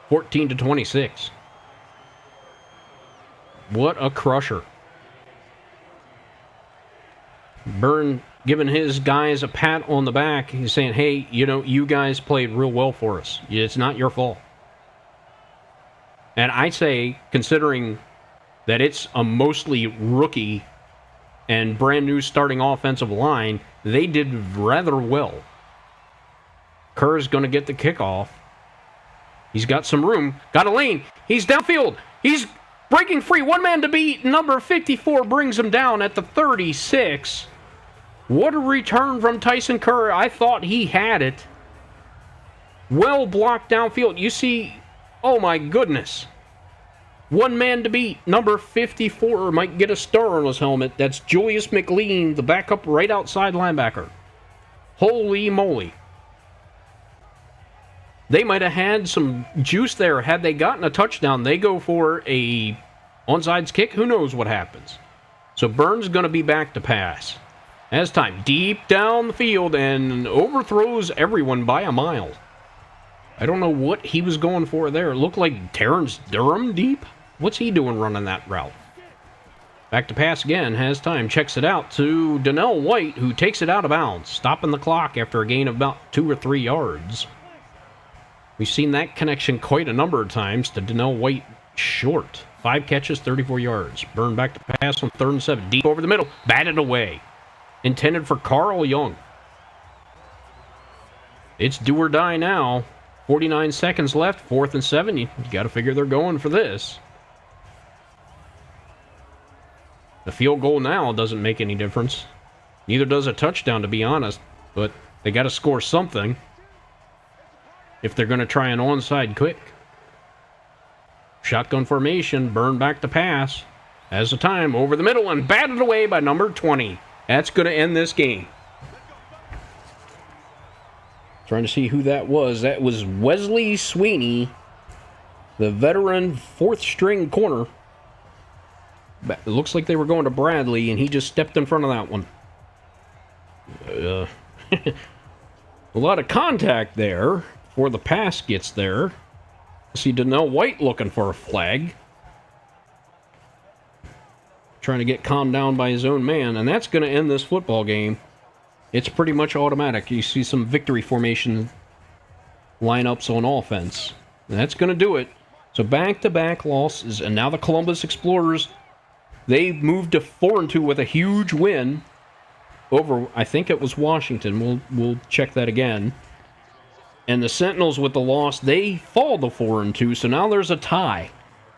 [SPEAKER 1] 14-26. What a crusher. Byrne giving his guys a pat on the back. He's saying, hey, you guys played real well for us. It's not your fault. And I say, considering that it's a mostly rookie and brand new starting offensive line, they did rather well. Kerr's going to get the kickoff. He's got some room, got a lane. He's downfield. He's breaking free. One man to beat. Number 54 brings him down at the 36. What a return from Tyson Kerr. I thought he had it. Well blocked downfield. You see, oh my goodness. One man to beat. Number 54 might get a star on his helmet. That's Julius McLean, the backup right outside linebacker. Holy moly. They might have had some juice there. Had they gotten a touchdown, they go for a onside kick. Who knows what happens? So Burns going to be back to pass. As time deep down the field and overthrows everyone by a mile. I don't know what he was going for there. It looked like Terrence Durham deep. What's he doing running that route? Back to pass again. Has time. Checks it out to Donnell White, who takes it out of bounds. Stopping the clock after a gain of about 2 or 3 yards. We've seen that connection quite a number of times to Donnell White short. 5 catches, 34 yards. Burn back to pass on 3rd and 7. Deep over the middle. Batted away. Intended for Carl Young. It's do or die now. 49 seconds left. 4th and 7. You got to figure they're going for this. The field goal now doesn't make any difference. Neither does a touchdown, to be honest. But they got to score something if they're going to try an onside kick. Shotgun formation. Burn back to pass. Has the time over the middle and batted away by number 20. That's going to end this game. Trying to see who that was. That was Wesley Sweeney, the veteran 4th string corner. It looks like they were going to Bradley, and he just stepped in front of that one. A lot of contact there before the pass gets there. See Donnell White looking for a flag. Trying to get calmed down by his own man, and that's going to end this football game. It's pretty much automatic. You see some victory formation lineups on offense. And that's going to do it. So back-to-back losses, and now the Columbus Explorers, they moved to 4-2 with a huge win over, I think it was Washington. We'll check that again. And the Sentinels with the loss, they fall to 4-2, so now there's a tie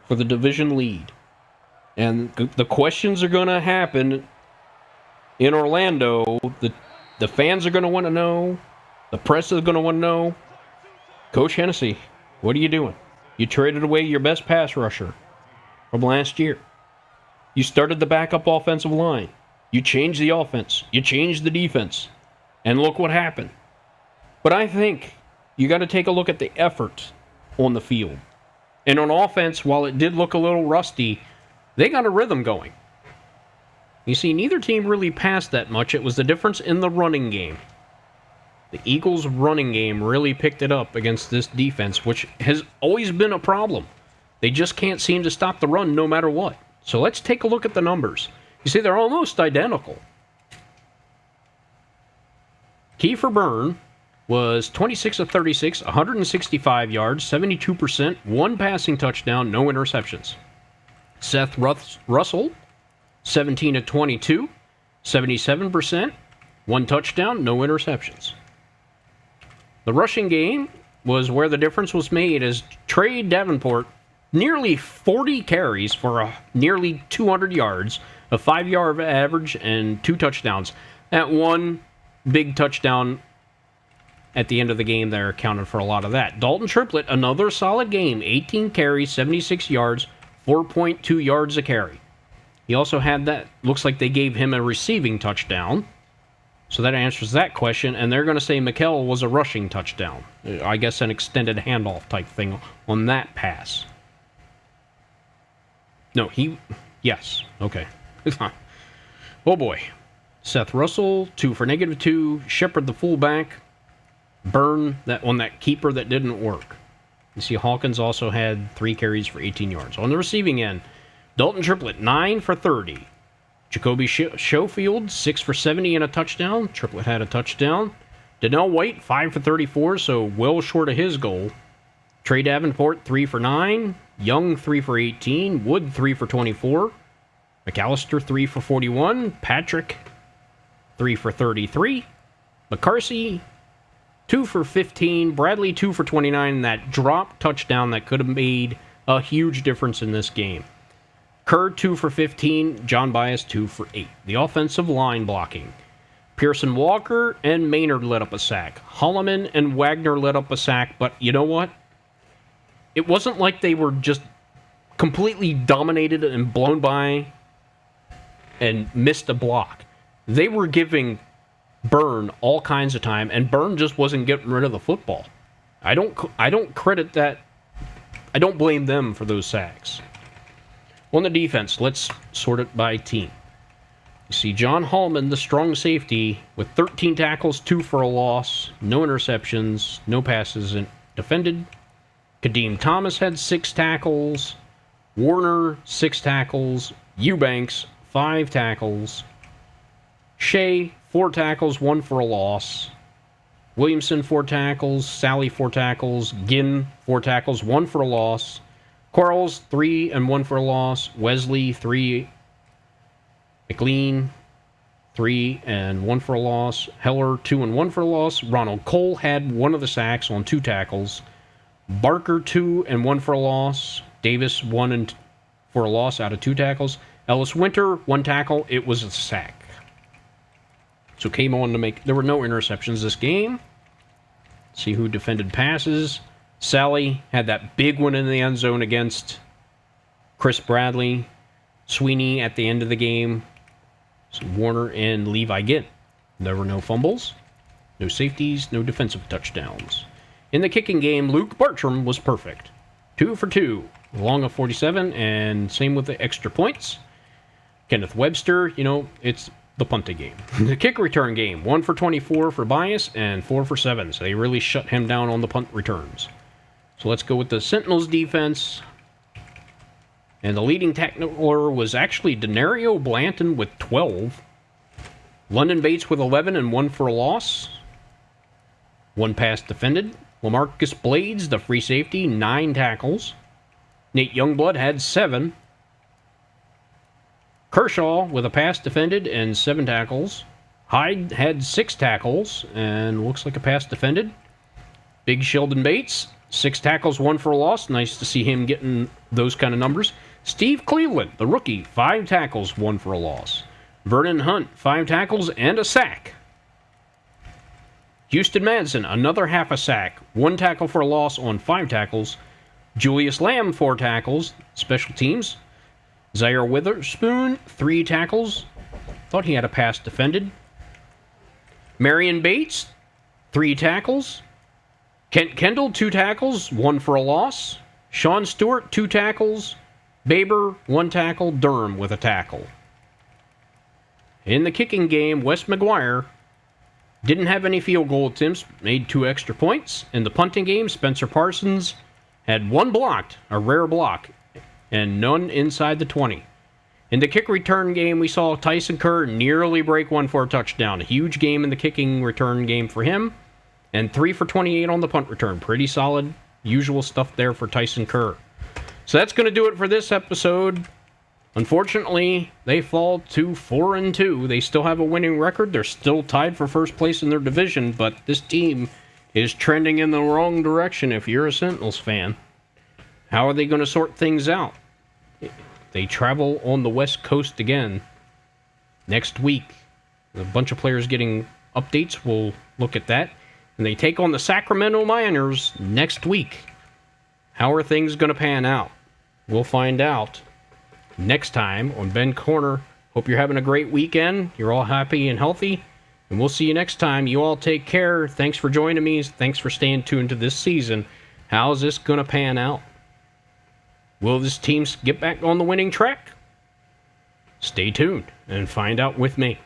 [SPEAKER 1] for the division lead. And the questions are going to happen in Orlando. The fans are going to want to know. The press is going to want to know. Coach Hennessy, what are you doing? You traded away your best pass rusher from last year. You started the backup offensive line. You changed the offense. You changed the defense. And look what happened. But I think you got to take a look at the effort on the field. And on offense, while it did look a little rusty, they got a rhythm going. You see, neither team really passed that much. It was the difference in the running game. The Eagles' running game really picked it up against this defense, which has always been a problem. They just can't seem to stop the run no matter what. So let's take a look at the numbers. You see, they're almost identical. Kiefer Byrne was 26 of 36, 165 yards, 72%, 1 passing touchdown, no interceptions. Seth Russell, 17 of 22, 77%, 1 touchdown, no interceptions. The rushing game was where the difference was made as Trey Davenport, nearly 40 carries for nearly 200 yards, a 5-yard average, and 2 touchdowns. That one big touchdown at the end of the game there accounted for a lot of that. Dalton Triplett, another solid game, 18 carries, 76 yards, 4.2 yards a carry. He also had that, looks like they gave him a receiving touchdown. So that answers that question, and they're going to say Mikkel was a rushing touchdown. I guess an extended handoff type thing on that pass. No, yes, okay. Oh boy. Seth Russell, 2 for -2. Shepard the fullback. Burn that on that keeper that didn't work. You see Hawkins also had 3 carries for 18 yards. On the receiving end, Dalton Triplett, 9 for 30. Jacoby Schofield, 6 for 70 and a touchdown. Triplett had a touchdown. Donnell White, 5 for 34, so well short of his goal. Trey Davenport, 3 for 9. Young, 3 for 18. Wood, 3 for 24. McAllister, 3 for 41. Patrick, 3 for 33. McCarthy, 2 for 15. Bradley, 2 for 29. That drop touchdown that could have made a huge difference in this game. Kerr, 2 for 15. John Bias, 2 for 8. The offensive line blocking. Pearson Walker and Maynard let up a sack. Holloman and Wagner let up a sack, but you know what? It wasn't like they were just completely dominated and blown by and missed a block. They were giving Byrne all kinds of time, and Byrne just wasn't getting rid of the football. I don't credit that. I don't blame them for those sacks. On the defense, let's sort it by team. You see John Hallman, the strong safety, with 13 tackles, 2 for a loss, no interceptions, no passes defended. Kadeem Thomas had 6 tackles. Warner, 6 tackles. Eubanks, 5 tackles. Shea, 4 tackles, 1 for a loss. Williamson, 4 tackles. Sally, 4 tackles. Ginn, 4 tackles, 1 for a loss. Quarles, 3 and 1 for a loss. Wesley, 3. McLean, 3 and 1 for a loss. Heller, 2 and 1 for a loss. Ronald Cole had 1 of the sacks on 2 tackles. Barker, 2 and 1 for a loss. Davis, 1 and for a loss out of 2 tackles. Ellis Winter, 1 tackle. It was a sack. So came on to make... There were no interceptions this game. See who defended passes. Sally had that big one in the end zone against Chris Bradley. Sweeney at the end of the game. So Warner and Levi Ginn. There were no fumbles, no safeties, no defensive touchdowns. In the kicking game, Luke Bartram was perfect. 2 for 2, long of 47, and same with the extra points. Kenneth Webster, it's the punting game. The kick return game, 1 for 24 for Bias and 4 for 7. So they really shut him down on the punt returns. So let's go with the Sentinels defense. And the leading tackler was actually Denario Blanton with 12. London Bates with 11 and 1 for a loss. 1 pass defended. Lamarcus Blades, the free safety, 9 tackles. Nate Youngblood had 7. Kershaw with a pass defended and 7 tackles. Hyde had 6 tackles and looks like a pass defended. Big Sheldon Bates, 6 tackles, 1 for a loss. Nice to see him getting those kind of numbers. Steve Cleveland, the rookie, 5 tackles, 1 for a loss. Vernon Hunt, 5 tackles and a sack. Houston Madison, another half a sack. 1 tackle for a loss on 5 tackles. Julius Lamb, 4 tackles. Special teams. Zaire Witherspoon, 3 tackles. Thought he had a pass defended. Marion Bates, 3 tackles. Kent Kendall, 2 tackles, 1 for a loss. Sean Stewart, 2 tackles. Baber, 1 tackle. Durham with a tackle. In the kicking game, Wes McGuire didn't have any field goal attempts, made 2 extra points. In the punting game, Spencer Parsons had 1 blocked, a rare block, and none inside the 20. In the kick return game, we saw Tyson Kerr nearly break 1 for a touchdown. A huge game in the kicking return game for him. And 3 for 28 on the punt return. Pretty solid, usual stuff there for Tyson Kerr. So that's going to do it for this episode. Unfortunately, they fall to 4-2. They still have a winning record. They're still tied for first place in their division, but this team is trending in the wrong direction if you're a Sentinels fan. How are they going to sort things out? They travel on the West Coast again next week. A bunch of players getting updates. We'll look at that. And they take on the Sacramento Miners next week. How are things going to pan out? We'll find out next time on Ben Corner. Hope you're having a great weekend. You're all happy and healthy. And we'll see you next time. You all take care. Thanks for joining me. Thanks for staying tuned to this season. How's this going to pan out? Will this team get back on the winning track? Stay tuned and find out with me.